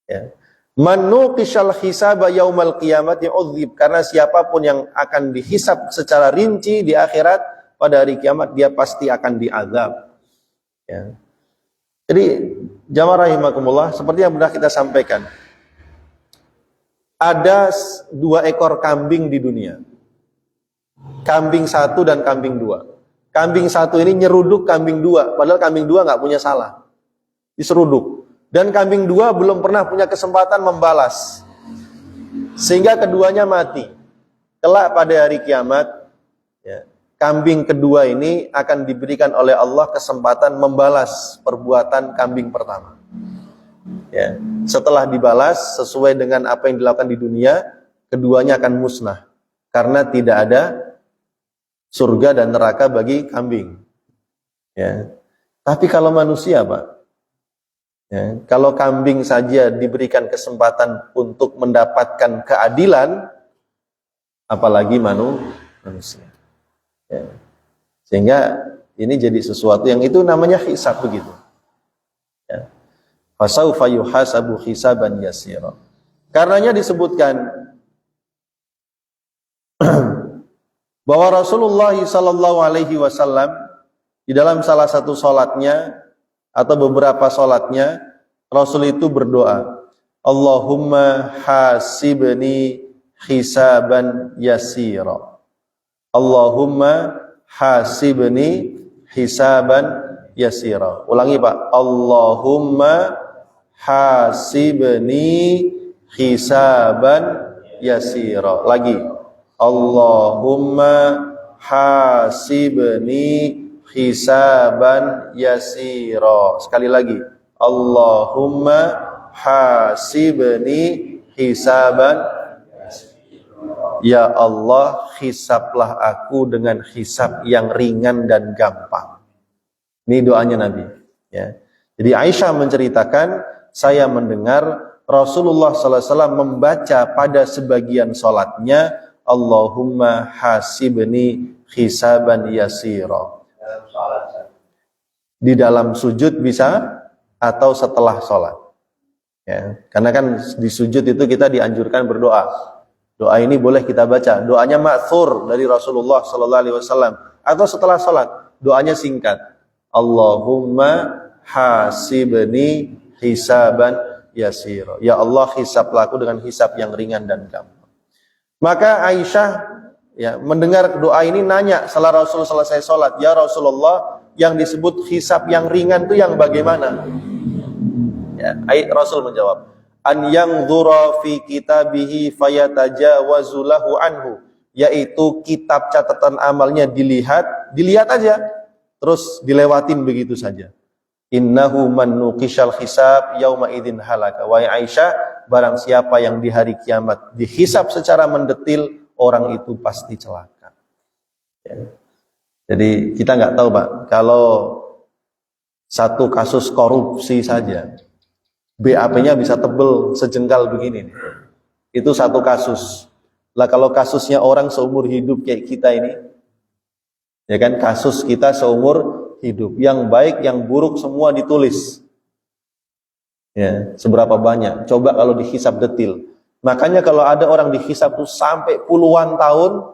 Ya. Man nuqishal hisaba yaumal qiyamati udzib, karena siapapun yang akan dihisab secara rinci di akhirat pada hari kiamat, dia pasti akan diazab. Ya. Jadi jamaah rahimakumullah, seperti yang sudah kita sampaikan, ada 2 ekor kambing di dunia. Kambing 1 dan kambing 2. Kambing 1 ini nyeruduk kambing 2, padahal kambing 2 nggak punya salah, diseruduk. Dan kambing 2 belum pernah punya kesempatan membalas, sehingga keduanya mati. Kelak pada hari kiamat, ya, kambing kedua ini akan diberikan oleh Allah kesempatan membalas perbuatan kambing pertama. Ya, setelah dibalas sesuai dengan apa yang dilakukan di dunia, keduanya akan musnah karena tidak ada surga dan neraka bagi kambing. Ya. Tapi kalau manusia, Pak, ya, kalau kambing saja diberikan kesempatan untuk mendapatkan keadilan, apalagi manusia. Ya. Sehingga ini jadi sesuatu yang itu namanya hisab begitu. Ya. Fasaufa yuhasabu hisaban yasira. Karenanya disebutkan bahwa Rasulullah SAW di dalam salah satu sholatnya atau beberapa sholatnya, Rasul itu berdoa, Allahumma hasibni hisaban yasira. Allahumma hasibni hisaban yasira. Ulangi, Pak. Allahumma hasibni hisaban yasira. Lagi. Allahumma hasibni hisaban yasira. Sekali lagi. Allahumma hasibni hisaban yasira. Ya Allah, hisablah aku dengan hisab yang ringan dan gampang. Ini doanya Nabi. Ya. Jadi Aisyah menceritakan, saya mendengar Rasulullah SAW membaca pada sebagian sholatnya, Allahumma hasibni hisaban yasira. Di dalam sujud bisa atau setelah sholat. Ya, karena kan di sujud itu kita dianjurkan berdoa. Doa ini boleh kita baca. Doanya ma'thur dari Rasulullah SAW. Atau setelah sholat, doanya singkat. Allahumma hasibni hisaban yasira. Ya Allah, hisablah aku dengan hisab yang ringan dan gampang. Maka Aisyah, ya, mendengar doa ini nanya setelah Rasul selesai sholat, ya Rasulullah, yang disebut hisab yang ringan itu yang bagaimana? Ya, Rasul menjawab, an yanzura fi kitabihi fayatajawazu lahu anhu, yaitu kitab catatan amalnya dilihat aja, terus dilewatin begitu saja. Innahu man nuqishal hisab yauma idzin halaka. Wahai Aisyah, barang siapa yang di hari kiamat dihisab secara mendetil, orang itu pasti celaka. Ya. Jadi kita nggak tahu Pak, kalau satu kasus korupsi saja BAP-nya bisa tebel sejengkal begini nih. Itu satu kasus. Lah kalau kasusnya orang seumur hidup kayak kita ini, ya kan, kasus kita seumur hidup, yang baik yang buruk semua ditulis. Ya, seberapa banyak? Coba kalau dihisab detil. Makanya kalau ada orang dihisab tuh sampai puluhan tahun,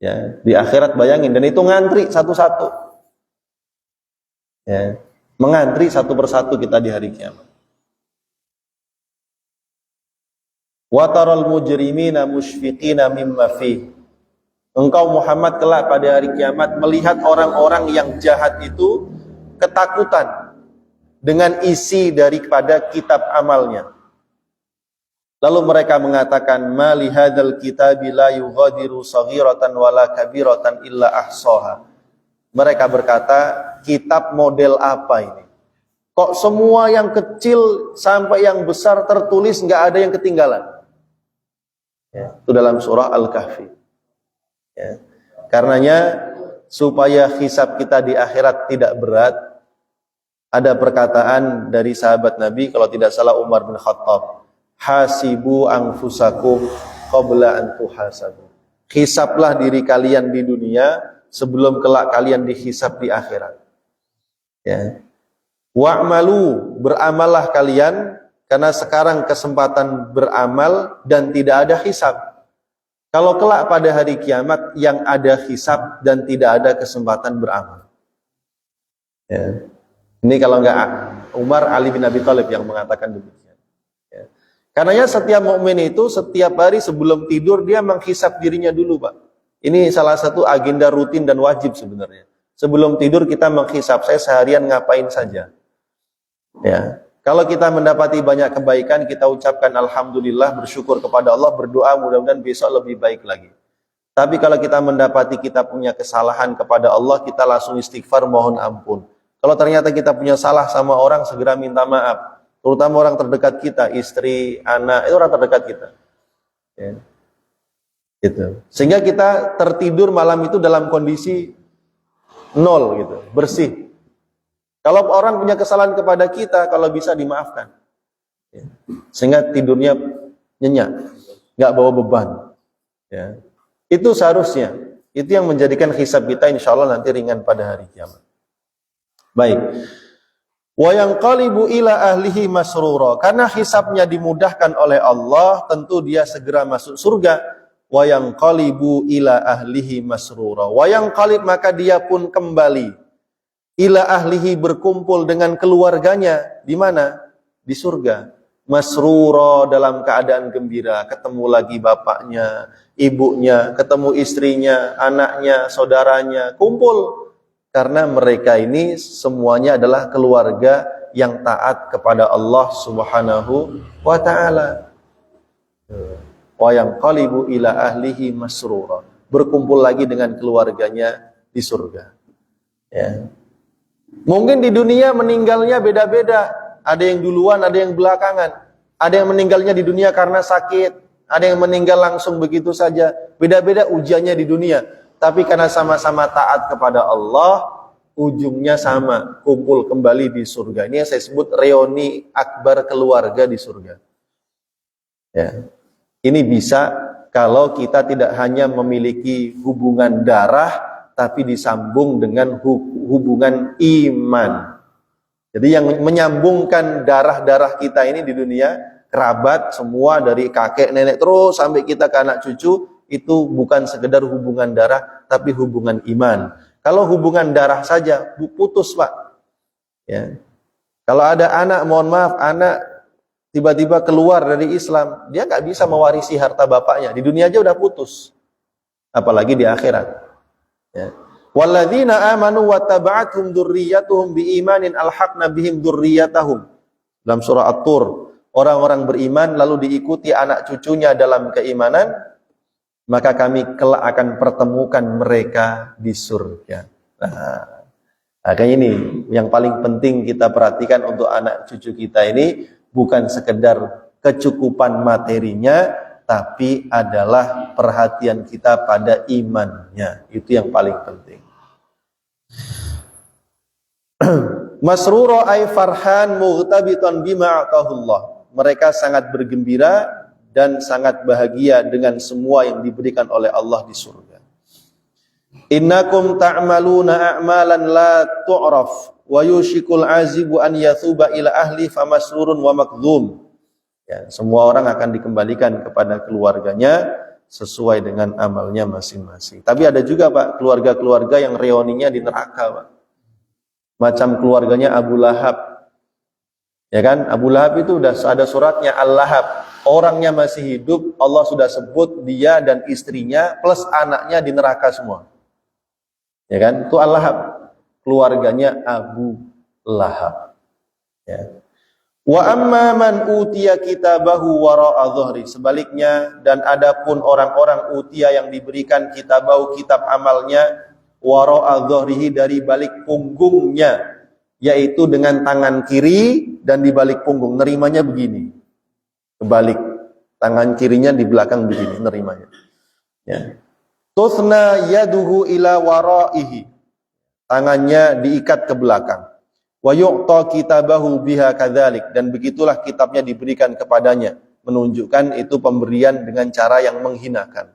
ya, di akhirat bayangin, dan itu ngantri satu-satu. Ya, mengantri satu persatu kita di hari kiamat. Wa taral mujrimina musyfiqina mimma fihi. Engkau Muhammad kelak pada hari kiamat melihat orang-orang yang jahat itu ketakutan dengan isi daripada kitab amalnya. Lalu mereka mengatakan, ma li hadzal kitabi la yughadiru saghiratan wala kabiratan illa ahsaha. Mereka berkata, kitab model apa ini? Kok semua yang kecil sampai yang besar tertulis, nggak ada yang ketinggalan? Ya, itu dalam surah Al-Kahfi. Ya. Karenanya supaya hisab kita di akhirat tidak berat, ada perkataan dari sahabat Nabi, kalau tidak salah Umar bin Khattab, hasibu anfusakum qabla an tuhasabu. Hisablah diri kalian di dunia sebelum kelak kalian dihisab di akhirat. Ya. Wa'malu, beramallah kalian karena sekarang kesempatan beramal dan tidak ada hisab. Kalau kelak pada hari kiamat yang ada hisab dan tidak ada kesempatan beramal. Ya. Ini kalau enggak Umar, Ali bin Abi Thalib yang mengatakan demikian. Ya. Karenanya setiap mukmin itu setiap hari sebelum tidur dia menghisab dirinya dulu, Pak. Ini salah satu agenda rutin dan wajib sebenarnya. Sebelum tidur kita menghisab, saya seharian ngapain saja. Ya. Kalau kita mendapati banyak kebaikan, kita ucapkan alhamdulillah, bersyukur kepada Allah, berdoa mudah-mudahan besok lebih baik lagi. Tapi kalau kita mendapati kita punya kesalahan kepada Allah, kita langsung istighfar, mohon ampun. Kalau ternyata kita punya salah sama orang, segera minta maaf. Terutama orang terdekat kita, istri, anak, itu orang terdekat kita. Ya. Gitu. Sehingga kita tertidur malam itu dalam kondisi nol, gitu, bersih. Kalau orang punya kesalahan kepada kita, kalau bisa dimaafkan. Ya. Sehingga tidurnya nyenyak, nggak bawa beban. Ya. Itu seharusnya. Itu yang menjadikan hisab kita insya Allah nanti ringan pada hari kiamat. Baik. Wa yanqalibu ila ahlihi masrura. Karena hisabnya dimudahkan oleh Allah, tentu dia segera masuk surga. Wa yanqalibu ila ahlihi masrura. Wa yanqalib, maka dia pun kembali ila ahlihi, berkumpul dengan keluarganya di mana? Di surga. Masrura, dalam keadaan gembira, ketemu lagi bapaknya, ibunya, ketemu istrinya, anaknya, saudaranya, kumpul. Karena mereka ini semuanya adalah keluarga yang taat kepada Allah Subhanahu wa taala. Wa yanqalibu ila ahlihi masrura, berkumpul lagi dengan keluarganya di surga. Ya. Mungkin di dunia meninggalnya beda-beda. Ada yang duluan, ada yang belakangan. Ada yang meninggalnya di dunia karena sakit. Ada yang meninggal langsung begitu saja. Beda-beda ujiannya di dunia. Tapi karena sama-sama taat kepada Allah, ujungnya sama. Kumpul kembali di surga. Ini yang saya sebut reuni akbar keluarga di surga. Ya. Ini bisa kalau kita tidak hanya memiliki hubungan darah, tapi disambung dengan hubungan iman. Jadi yang menyambungkan darah-darah kita ini di dunia, kerabat semua dari kakek nenek terus sampai kita ke anak cucu, itu bukan sekedar hubungan darah, tapi hubungan iman. Kalau hubungan darah saja putus, Pak. Ya. Kalau ada anak, mohon maaf, anak tiba-tiba keluar dari Islam, dia nggak bisa mewarisi harta bapaknya. Di dunia aja udah putus, apalagi di akhirat. Ya. Walladzina amanu wattaba'athum dzurriyyatuhum biimanin alhaqna bihim dzurriyyatahum. dalam surah At-Tur, orang-orang beriman lalu diikuti anak cucunya dalam keimanan, maka kami kelak akan pertemukan mereka di surga. Nah, makanya ini yang paling penting kita perhatikan untuk anak cucu kita ini, bukan sekedar kecukupan materinya, tapi adalah perhatian kita pada imannya. Itu yang paling penting. Masrura ay farhan mughtabitan bima atahullah. Mereka sangat bergembira dan sangat bahagia dengan semua yang diberikan oleh Allah di surga. Innakum ta'maluna a'malan la tu'raf wa yushikul azibu an yathuba ila ahli famasrurun wa makdhum. Ya, semua orang akan dikembalikan kepada keluarganya sesuai dengan amalnya masing-masing. Tapi ada juga Pak, keluarga-keluarga yang reuninya di neraka Pak. Macam keluarganya Abu Lahab. Ya kan? Abu Lahab itu udah ada suratnya Al-Lahab. Orangnya masih hidup, Allah sudah sebut dia dan istrinya plus anaknya di neraka semua. Ya kan? Itu Al-Lahab. Keluarganya Abu Lahab. Ya. Wa amma man utiya kitabahu wara'a dhuhri. Sebaliknya, dan adapun orang-orang utiya yang diberikan kitabahu, kitab amalnya, wara'a dhuhrihi, dari balik punggungnya, yaitu dengan tangan kiri dan di balik punggung, nerimanya begini. Kebalik, tangan kirinya di belakang begini nerimanya. Ya. Tuthna yaduhu ila wara'ihi. Tangannya diikat ke belakang. Wa yu'ta kitabahu biha kadzalik, dan begitulah kitabnya diberikan kepadanya, menunjukkan itu pemberian dengan cara yang menghinakan.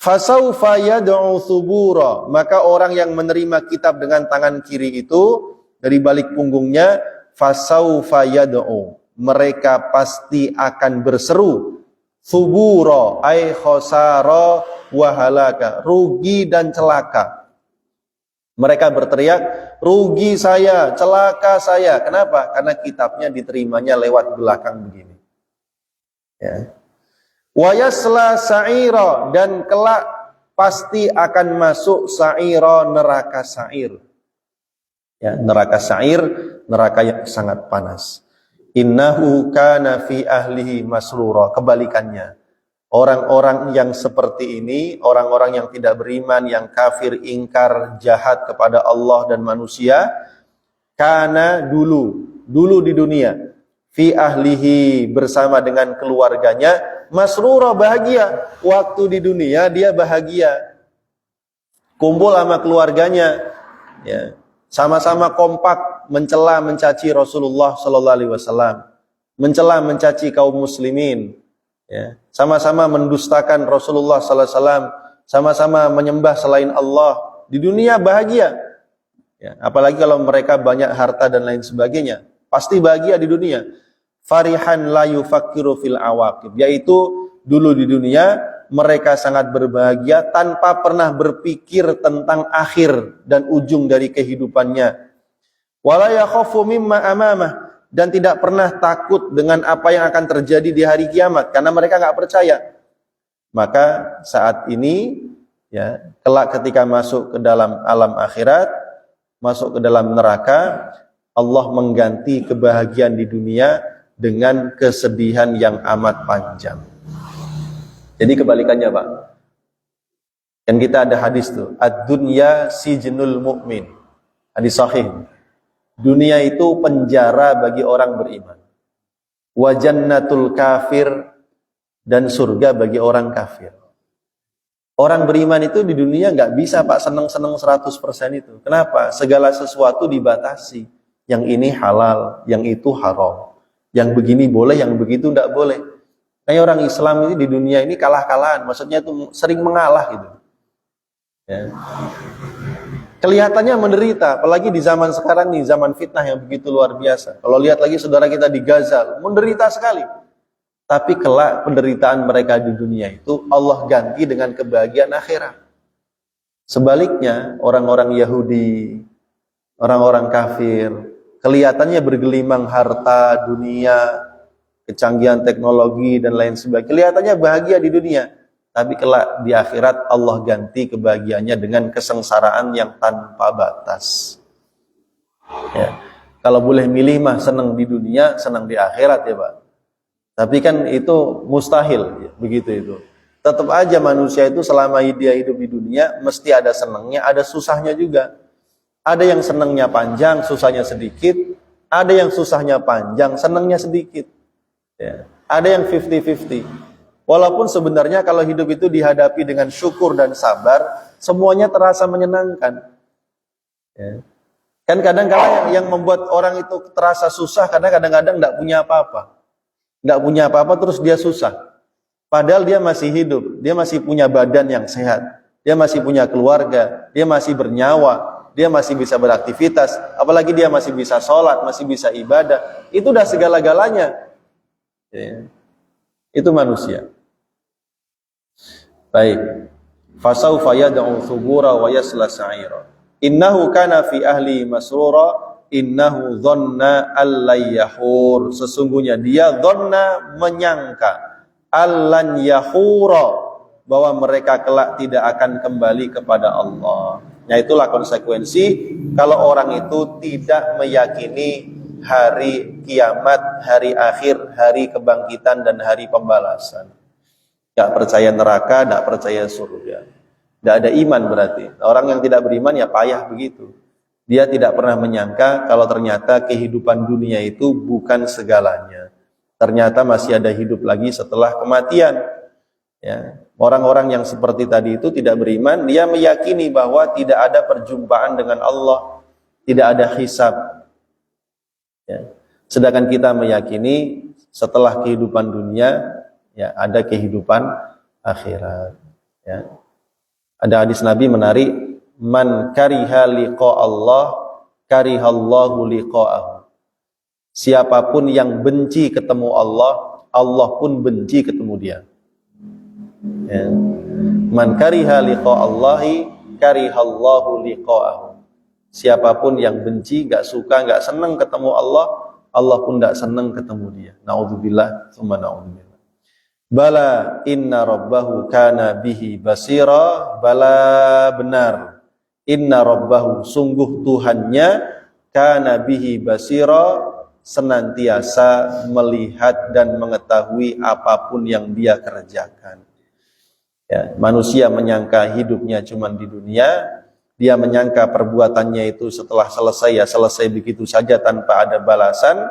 Fasaufa yad'u thubura, maka orang yang menerima kitab dengan tangan kiri itu dari balik punggungnya, fasaufa yad'u, mereka pasti akan berseru, thubura ay khosara wa halaka, rugi dan celaka. Mereka berteriak, rugi saya, celaka saya. Kenapa? Karena kitabnya diterimanya lewat belakang begini. Ya. Wa yasla sa'ira, dan kelak pasti akan masuk sa'ira, neraka sa'ir. Ya, neraka sa'ir, neraka yang sangat panas. Innahu kana fi ahlihi masrura. Kebalikannya, orang-orang yang seperti ini, orang-orang yang tidak beriman, yang kafir, ingkar, jahat kepada Allah dan manusia, karena dulu di dunia, fi ahlihi, bersama dengan keluarganya, masrura, bahagia. Waktu di dunia dia bahagia, kumpul sama keluarganya, ya, sama-sama kompak mencela mencaci Rasulullah sallallahu alaihi wasallam, mencela mencaci kaum muslimin. Ya, sama-sama mendustakan Rasulullah sallallahu alaihi wasallam, sama-sama menyembah selain Allah. Di dunia bahagia. Ya, apalagi kalau mereka banyak harta dan lain sebagainya, pasti bahagia di dunia. Farihan la yufakkiru fil awaqib, yaitu dulu di dunia mereka sangat berbahagia tanpa pernah berpikir tentang akhir dan ujung dari kehidupannya. Wala yakhafu mimma amamah, dan tidak pernah takut dengan apa yang akan terjadi di hari kiamat, karena mereka nggak percaya. Maka saat ini, ya, kelak ketika masuk ke dalam alam akhirat, masuk ke dalam neraka, Allah mengganti kebahagiaan di dunia dengan kesedihan yang amat panjang. Jadi kebalikannya Pak. Kan kita ada hadis tuh, ad-dunya sijnul mu'min. Hadis sahih. Dunia itu penjara bagi orang beriman. Wa jannatul kafir, dan surga bagi orang kafir. Orang beriman itu di dunia nggak bisa Pak seneng-seneng 100% itu. Kenapa? Segala sesuatu dibatasi. Yang ini halal, yang itu haram. Yang begini boleh, yang begitu nggak boleh. Kayak orang Islam ini di dunia ini kalah-kalahan. Maksudnya itu sering mengalah gitu. Ya. Kelihatannya menderita, apalagi di zaman sekarang nih, zaman fitnah yang begitu luar biasa. Kalau lihat lagi saudara kita di Gaza, menderita sekali. Tapi kelak penderitaan mereka di dunia itu Allah ganti dengan kebahagiaan akhirat. Sebaliknya, orang-orang Yahudi, orang-orang kafir, kelihatannya bergelimang harta, dunia, kecanggihan teknologi dan lain sebagainya. Kelihatannya bahagia di dunia. Tapi kelak di akhirat Allah ganti kebahagiaannya dengan kesengsaraan yang tanpa batas. Ya. Kalau boleh milih mah senang di dunia, senang di akhirat ya Pak. Tapi kan itu mustahil, begitu itu. Tetap aja manusia itu selama dia hidup di dunia mesti ada senangnya, ada susahnya juga. Ada yang senangnya panjang, susahnya sedikit. Ada yang susahnya panjang, senangnya sedikit. Ya. Ada yang 50-50. Walaupun sebenarnya kalau hidup itu dihadapi dengan syukur dan sabar, semuanya terasa menyenangkan. Ya. Kan kadang-kadang yang membuat orang itu terasa susah karena kadang-kadang tidak punya apa-apa. Tidak punya apa-apa terus dia susah. Padahal dia masih hidup, dia masih punya badan yang sehat, dia masih punya keluarga, dia masih bernyawa, dia masih bisa beraktivitas, apalagi dia masih bisa sholat, masih bisa ibadah. Itu udah segala-galanya. Ya. Itu manusia. Baik. Fasaufa yad'u thubura wa yasla sa'ira. Innahu kana fi ahli masrura, innahu dhanna allan yahur. Sesungguhnya dia dhanna menyangka, allan yahura, bahwa mereka kelak tidak akan kembali kepada Allah. Nah, itulah konsekuensi kalau orang itu tidak meyakini hari kiamat, hari akhir, hari kebangkitan dan hari pembalasan. Tidak percaya neraka, tidak percaya surga. Tidak ada iman berarti. Orang yang tidak beriman ya payah begitu. Dia tidak pernah menyangka kalau ternyata kehidupan dunia itu bukan segalanya. Ternyata masih ada hidup lagi setelah kematian. Ya. Orang-orang yang seperti tadi itu tidak beriman, dia meyakini bahwa tidak ada perjumpaan dengan Allah, tidak ada hisab. Ya. Sedangkan kita meyakini setelah kehidupan dunia, ya ada kehidupan akhirat. Ya. Ada hadis Nabi menarik, man kariha liqa Allah, karihallahu liqa'ahu. Siapapun yang benci ketemu Allah, Allah pun benci ketemu dia. Ya. Man kariha liqa Allahi, karihallahu liqa'ahu. Siapapun yang benci, gak suka, gak senang ketemu Allah, Allah pun gak senang ketemu dia. Na'udzubillah, tsumma na'udzubillah. Bala inna rabbahu kana bihi basira. Bala benar, inna rabbahu sungguh Tuhannya, kana bihi basira senantiasa melihat dan mengetahui apapun yang dia kerjakan. Ya, manusia menyangka hidupnya cuma di dunia, dia menyangka perbuatannya itu setelah selesai ya selesai begitu saja tanpa ada balasan,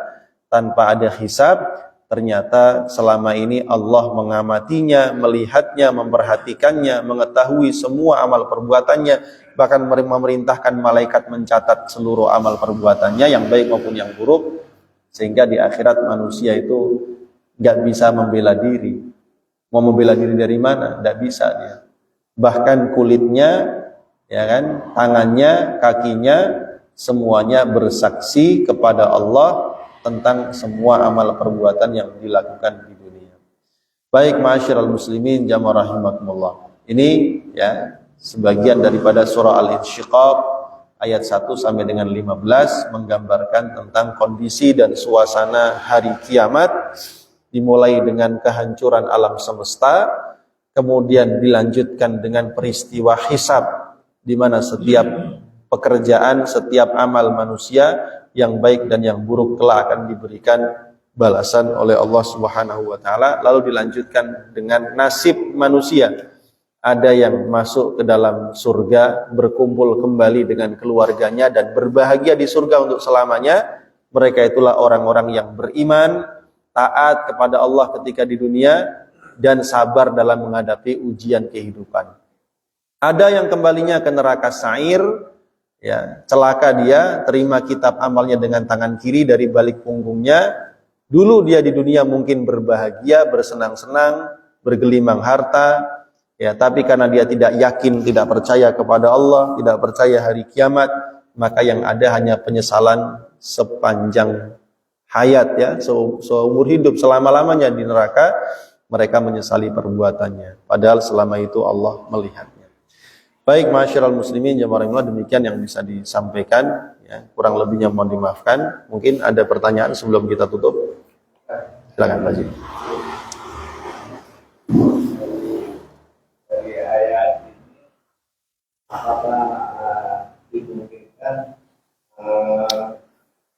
tanpa ada hisab. Ternyata selama ini Allah mengamatinya, melihatnya, memperhatikannya, mengetahui semua amal perbuatannya, bahkan memerintahkan malaikat mencatat seluruh amal perbuatannya yang baik maupun yang buruk, sehingga di akhirat manusia itu gak bisa membela diri. Mau membela diri dari mana? Gak bisa dia. Bahkan kulitnya, ya kan, tangannya, kakinya, semuanya bersaksi kepada Allah tentang semua amal perbuatan yang dilakukan di dunia. Baik ma'asyiral muslimin jamaah rahimakumullah. Ini ya sebagian daripada surah Al-Insyiqaq ayat 1 sampai dengan 15 menggambarkan tentang kondisi dan suasana hari kiamat, dimulai dengan kehancuran alam semesta, kemudian dilanjutkan dengan peristiwa hisab di mana setiap pekerjaan, setiap amal manusia yang baik dan yang buruk kelak akan diberikan balasan oleh Allah Subhanahu wa taala. Lalu dilanjutkan dengan nasib manusia. Ada yang masuk ke dalam surga, berkumpul kembali dengan keluarganya dan berbahagia di surga untuk selamanya. Mereka itulah orang-orang yang beriman, taat kepada Allah ketika di dunia, dan sabar dalam menghadapi ujian kehidupan. Ada yang kembalinya ke neraka sa'ir, ya, celaka dia, terima kitab amalnya dengan tangan kiri dari balik punggungnya. Dulu dia di dunia mungkin berbahagia, bersenang-senang, bergelimang harta, ya, tapi karena dia tidak yakin, tidak percaya kepada Allah, tidak percaya hari kiamat, maka yang ada hanya penyesalan sepanjang hayat, ya, seumur hidup selama-lamanya di neraka. Mereka menyesali perbuatannya, padahal selama itu Allah melihatnya. Baik ma'asyiral muslimin jamaah rahimahullah, demikian yang bisa disampaikan, ya, kurang lebihnya mohon dimaafkan. Mungkin ada pertanyaan sebelum kita tutup. Silakan Pak Haji. Dari ayat ini apakah dimungkinkan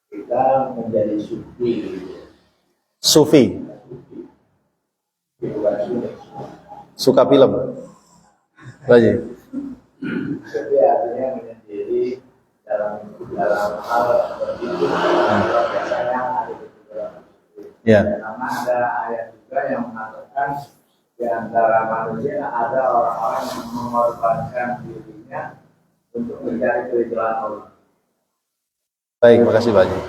kita Sufi. Suka film. Baji. Jadi artinya menyendiri dalam hal seperti itu. Biasanya ada beberapa. Ya. Karena ada ayat juga yang mengatakan di antara manusia ada orang-orang yang mengorbankan dirinya untuk mencari keridhaan Allah. Baik, makasih Pak Haji.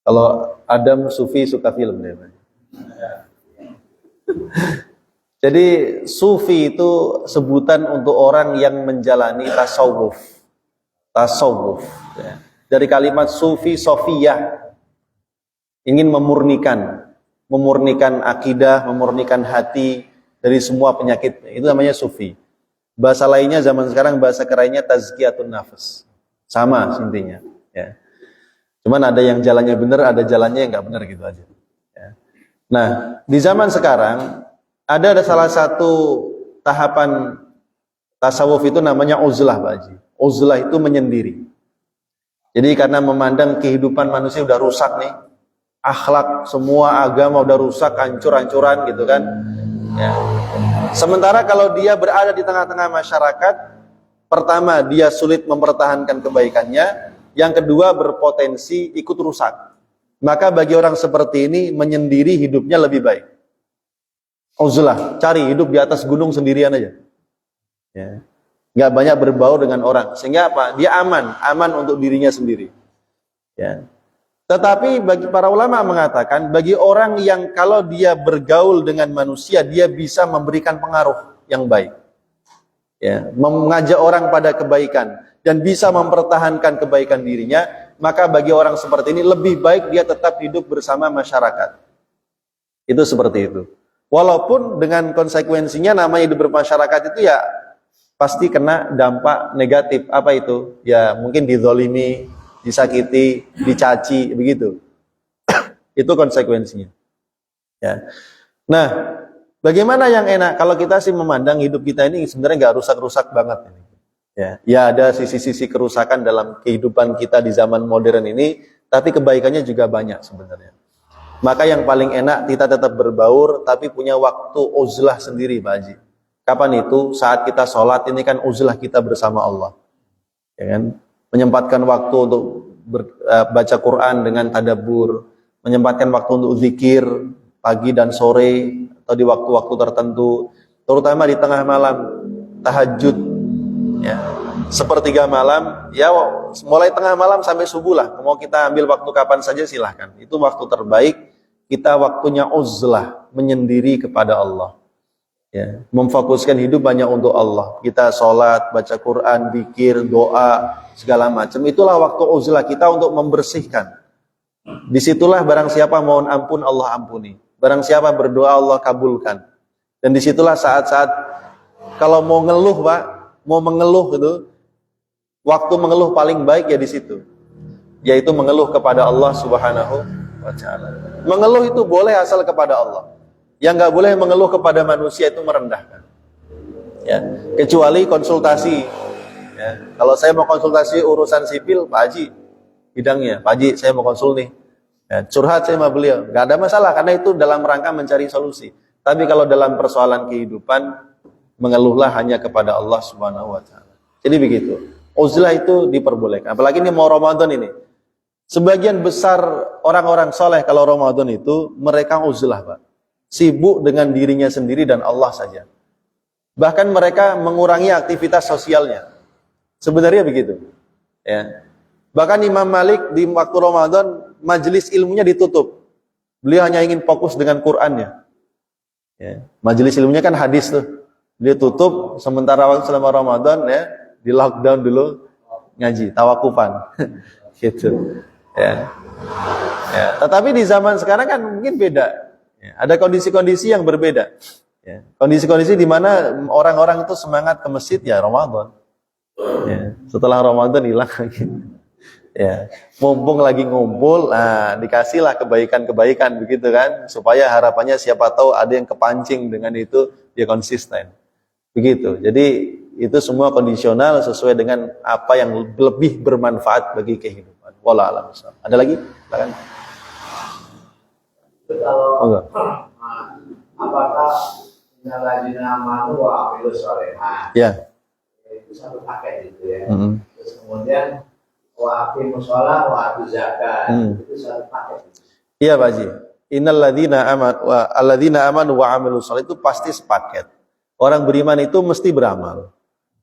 Kalau Adam Sufi suka film deh Pak. Jadi Sufi itu sebutan untuk orang yang menjalani tasawuf. Tasawuf. Ya. Dari kalimat Sufi Sofiyah, ingin memurnikan akidah, memurnikan hati dari semua penyakit. Itu namanya Sufi. Bahasa lainnya zaman sekarang bahasa kerennya tazkiyatun nafas. Sama intinya. Ya. Cuman ada yang jalannya benar, ada jalannya yang nggak benar gitu aja. Ya. Nah, di zaman sekarang ada salah satu tahapan tasawuf itu namanya uzlah Pak Haji. Uzlah itu menyendiri. Jadi karena memandang kehidupan manusia udah rusak nih, akhlak semua agama udah rusak, hancur-hancuran gitu kan. Ya. Sementara kalau dia berada di tengah-tengah masyarakat, pertama dia sulit mempertahankan kebaikannya, yang kedua berpotensi ikut rusak. Maka bagi orang seperti ini menyendiri hidupnya lebih baik. Uzlah, cari hidup di atas gunung sendirian aja. Ya. Nggak banyak berbaur dengan orang, sehingga apa? Dia aman untuk dirinya sendiri. Ya. Tetapi bagi para ulama mengatakan, bagi orang yang kalau dia bergaul dengan manusia, dia bisa memberikan pengaruh yang baik. Ya, mengajak orang pada kebaikan dan bisa mempertahankan kebaikan dirinya, maka bagi orang seperti ini lebih baik dia tetap hidup bersama masyarakat. Itu seperti itu. Walaupun dengan konsekuensinya namanya hidup bermasyarakat itu ya pasti kena dampak negatif. Apa itu? Ya mungkin dizolimi, disakiti, dicaci, begitu. Itu konsekuensinya. Ya. Nah, bagaimana yang enak? Kalau kita sih memandang hidup kita ini sebenarnya nggak rusak-rusak banget. Ya ada sisi-sisi kerusakan dalam kehidupan kita di zaman modern ini, tapi kebaikannya juga banyak sebenarnya. Maka yang paling enak kita tetap berbaur, tapi punya waktu uzlah sendiri, Pak Haji. Kapan itu? Saat kita sholat, ini kan uzlah kita bersama Allah. Ya kan? Menyempatkan waktu untuk baca Quran dengan tadabbur, menyempatkan waktu untuk zikir pagi dan sore atau di waktu-waktu tertentu, terutama di tengah malam, tahajud, ya, sepertiga malam, ya mulai tengah malam sampai subuh lah. Mau kita ambil waktu kapan saja silahkan. Itu waktu terbaik. Kita waktunya uzlah, menyendiri kepada Allah. Ya, memfokuskan hidup banyak untuk Allah. Kita sholat, baca Quran, zikir, doa, segala macam. Itulah waktu uzlah kita untuk membersihkan. Disitulah barang siapa mohon ampun Allah ampuni. Barang siapa berdoa Allah kabulkan. Dan disitulah saat-saat kalau mau ngeluh Pak, mau mengeluh itu, waktu mengeluh paling baik ya di situ. Yaitu mengeluh kepada Allah Subhanahu wa Ta'ala. Mengeluh itu boleh asal kepada Allah. Yang nggak boleh mengeluh kepada manusia itu merendahkan. Ya, kecuali konsultasi. Ya, kalau saya mau konsultasi urusan sipil, Pak Haji bidangnya, Pak Haji saya mau konsul nih. Ya, curhat saya sama beliau, nggak ada masalah karena itu dalam rangka mencari solusi. Tapi kalau dalam persoalan kehidupan, mengeluhlah hanya kepada Allah Subhanahu wa Ta'ala. Jadi begitu. Uzlah itu diperbolehkan. Apalagi ini mau Ramadan ini. Sebagian besar orang-orang soleh kalau Ramadan itu mereka uzlah Pak. Sibuk dengan dirinya sendiri dan Allah saja. Bahkan mereka mengurangi aktivitas sosialnya. Sebenarnya begitu. Ya. Bahkan Imam Malik di waktu Ramadan majelis ilmunya ditutup. Beliau hanya ingin fokus dengan Qur'annya. Ya. Majelis ilmunya kan hadis tuh. Dia tutup sementara waktu selama Ramadan ya, di lockdown dulu ngaji, tawakufan. Gitu. Ya. Ya. Tetapi di zaman sekarang kan mungkin beda. Ya. Ada kondisi-kondisi yang berbeda. Ya. Kondisi-kondisi di mana orang-orang itu semangat ke masjid ya Ramadan. Ya. Setelah Ramadan hilang lagi. Ya. Mumpung lagi ngumpul, nah dikasihlah kebaikan-kebaikan begitu kan, supaya harapannya siapa tahu ada yang kepancing dengan itu dia konsisten. Begitu. Jadi itu semua kondisional sesuai dengan apa yang lebih bermanfaat bagi kehidupan. Wallahu a'lam bishawab. Ada lagi? Silakan. Kalau apakah innalladzina amanu wa amilus sholihat Ya. itu satu paket gitu ya. Terus kemudian wa aqimus shalah wa atuz zakat itu satu paket. Iya Pak Haji. Alladzina amanu wa amilus sholihat itu pasti sepaket. Orang beriman itu mesti beramal.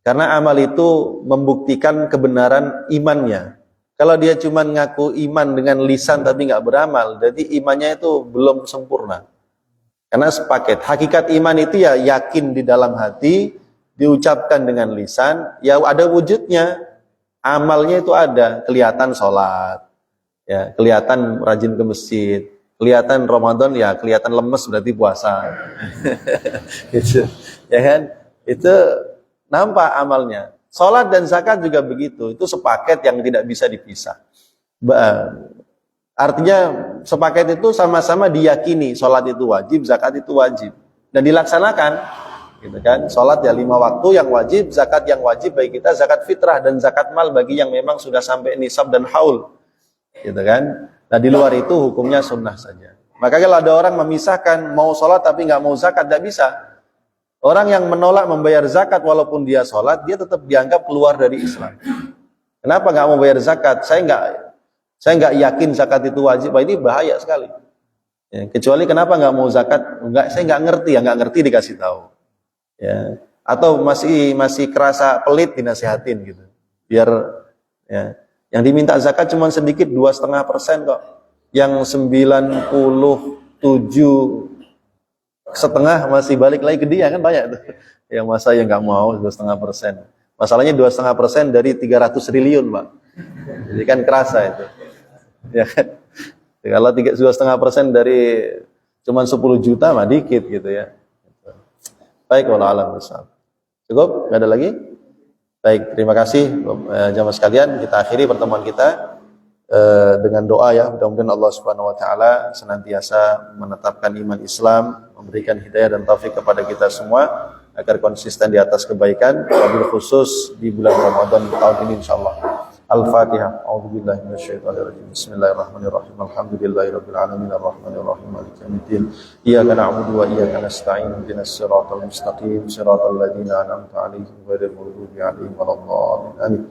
Karena amal itu membuktikan kebenaran imannya. Kalau dia cuma ngaku iman dengan lisan tapi nggak beramal, jadi imannya itu belum sempurna. Karena sepaket. Hakikat iman itu ya yakin di dalam hati, diucapkan dengan lisan, ya ada wujudnya. Amalnya itu ada, kelihatan sholat, ya kelihatan rajin ke masjid, kelihatan Ramadan ya kelihatan lemes berarti puasa. Gitu. Ya kan? Itu nampak amalnya. Sholat dan zakat juga begitu. Itu sepaket yang tidak bisa dipisah. Artinya sepaket itu sama-sama diyakini. Sholat itu wajib, zakat itu wajib. Dan dilaksanakan. Gitu kan? Sholat ya 5 waktu yang wajib, zakat yang wajib bagi kita, zakat fitrah dan zakat mal bagi yang memang sudah sampai nisab dan haul. Gitu kan? Nah di luar itu hukumnya sunnah saja. Maka kalau ada orang memisahkan mau sholat tapi nggak mau zakat, tidak bisa. Orang yang menolak membayar zakat walaupun dia sholat, dia tetap dianggap keluar dari Islam. Kenapa nggak mau bayar zakat? Saya nggak yakin zakat itu wajib. Wah, ini bahaya sekali. Ya, kecuali kenapa nggak mau zakat? Saya nggak ngerti dikasih tahu. Ya, atau masih kerasa pelit dinasihatin gitu. Biar ya, yang diminta zakat cuma sedikit 2,5% kok. Yang 97,5% masih balik lagi ke dia, kan banyak tuh. Yang masa yang nggak mau 2,5%. Masalahnya 2,5% dari 300 triliun, Pak. Jadi kan kerasa itu. Ya kan? Kalau 2,5% dari cuma 10 juta mah dikit gitu ya. Baik, wallahu a'lam bishawab. Cukup? Nggak ada lagi? Baik, terima kasih jamaah sekalian. Kita akhiri pertemuan kita dengan doa ya. Mudah-mudahan Allah Subhanahu wa taala senantiasa menetapkan iman Islam, memberikan hidayah dan taufik kepada kita semua agar konsisten di atas kebaikan, wabil khusus di bulan Ramadan tahun ini insyaallah. Al-Fatihah. A'udzubillahi minasyaitonirrajim. Bismillahirrahmanirrahim. Alhamdulillahirabbil alamin arrahmanir rahim maliki yaumiddin. Iyyaka na'budu wa iyyaka nasta'in. Ihdinas siratal mustaqim. Siratal ladzina an'amta 'alaihim ghairil maghdubi 'alaihim waladdallin. Amin.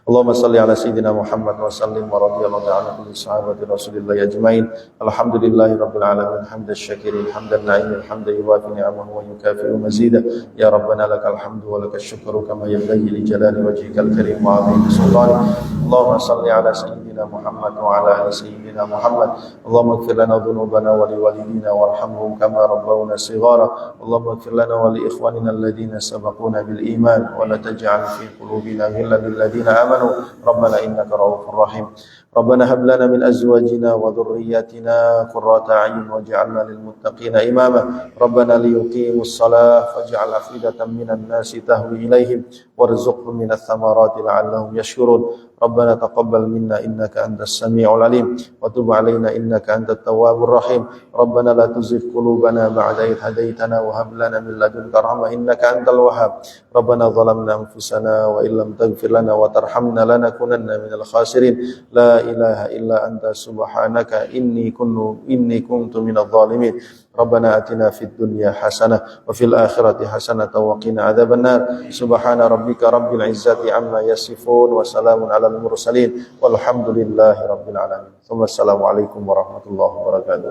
Allahumma shalli ala sayyidina Muhammad wa sallim wa radhiyallahu ta'ala an sahabati Rasulillah ajmain. Alhamdulillahirabbil alamin hamdan syakirin hamdan na'imin hamdan yuwafi ni'amahu wa yukafi'u mazidah. Ya Rabbana lakal hamdu wa lakal syukru kama yanbaghi li jalali wajhikal karim wa 'azimi sultanik. Allahumma salli ala sayyidina Muhammad wa ala ali sayyidina Muhammad. Allahumma ighfir lana dhunubana wa liwalidina warhamhum kama rabbawna shighara. Allahumma ighfir lana wa li ikhwanina alladhina sabaquna bil iman wa la taj'al fi qulubina ghillan lil ladzina amanu. Rabbana innaka ra'ufur rahim. Rabbana hab lana min azwajina wa dhurriyyatina qurrata a'yun waj'alna lil muttaqina imama. Rabbana liyuqimus shalah faj'al afidatan minan nasi tahwi ilaihim warzuqhum minats thamarati la'allahum yashkurun. Rabbana taqabbal minna innaka antas samiul alim wa tub 'alaina innaka antat tawwabur rahim. Rabbana la tuzigh qulubana ba'da idh hadaitana wa hab lana min ladunka rahmah innaka antal wahhab. Rabbana zalamna anfusana wa illam taghfir lana wa tarhamna lanakunanna minal khasirin. La ilaha illa anta subhanaka inni kuntu minadh dhalimin. Rabbana atina fid dunya hasanah wa fil akhirati hasanah wa qina adzabannar. Subhana rabbika rabbil izzati amma yasifun wa salamun alal mursalin walhamdulillahi rabbil alamin. Wassalamu alaikum warahmatullahi wabarakatuh.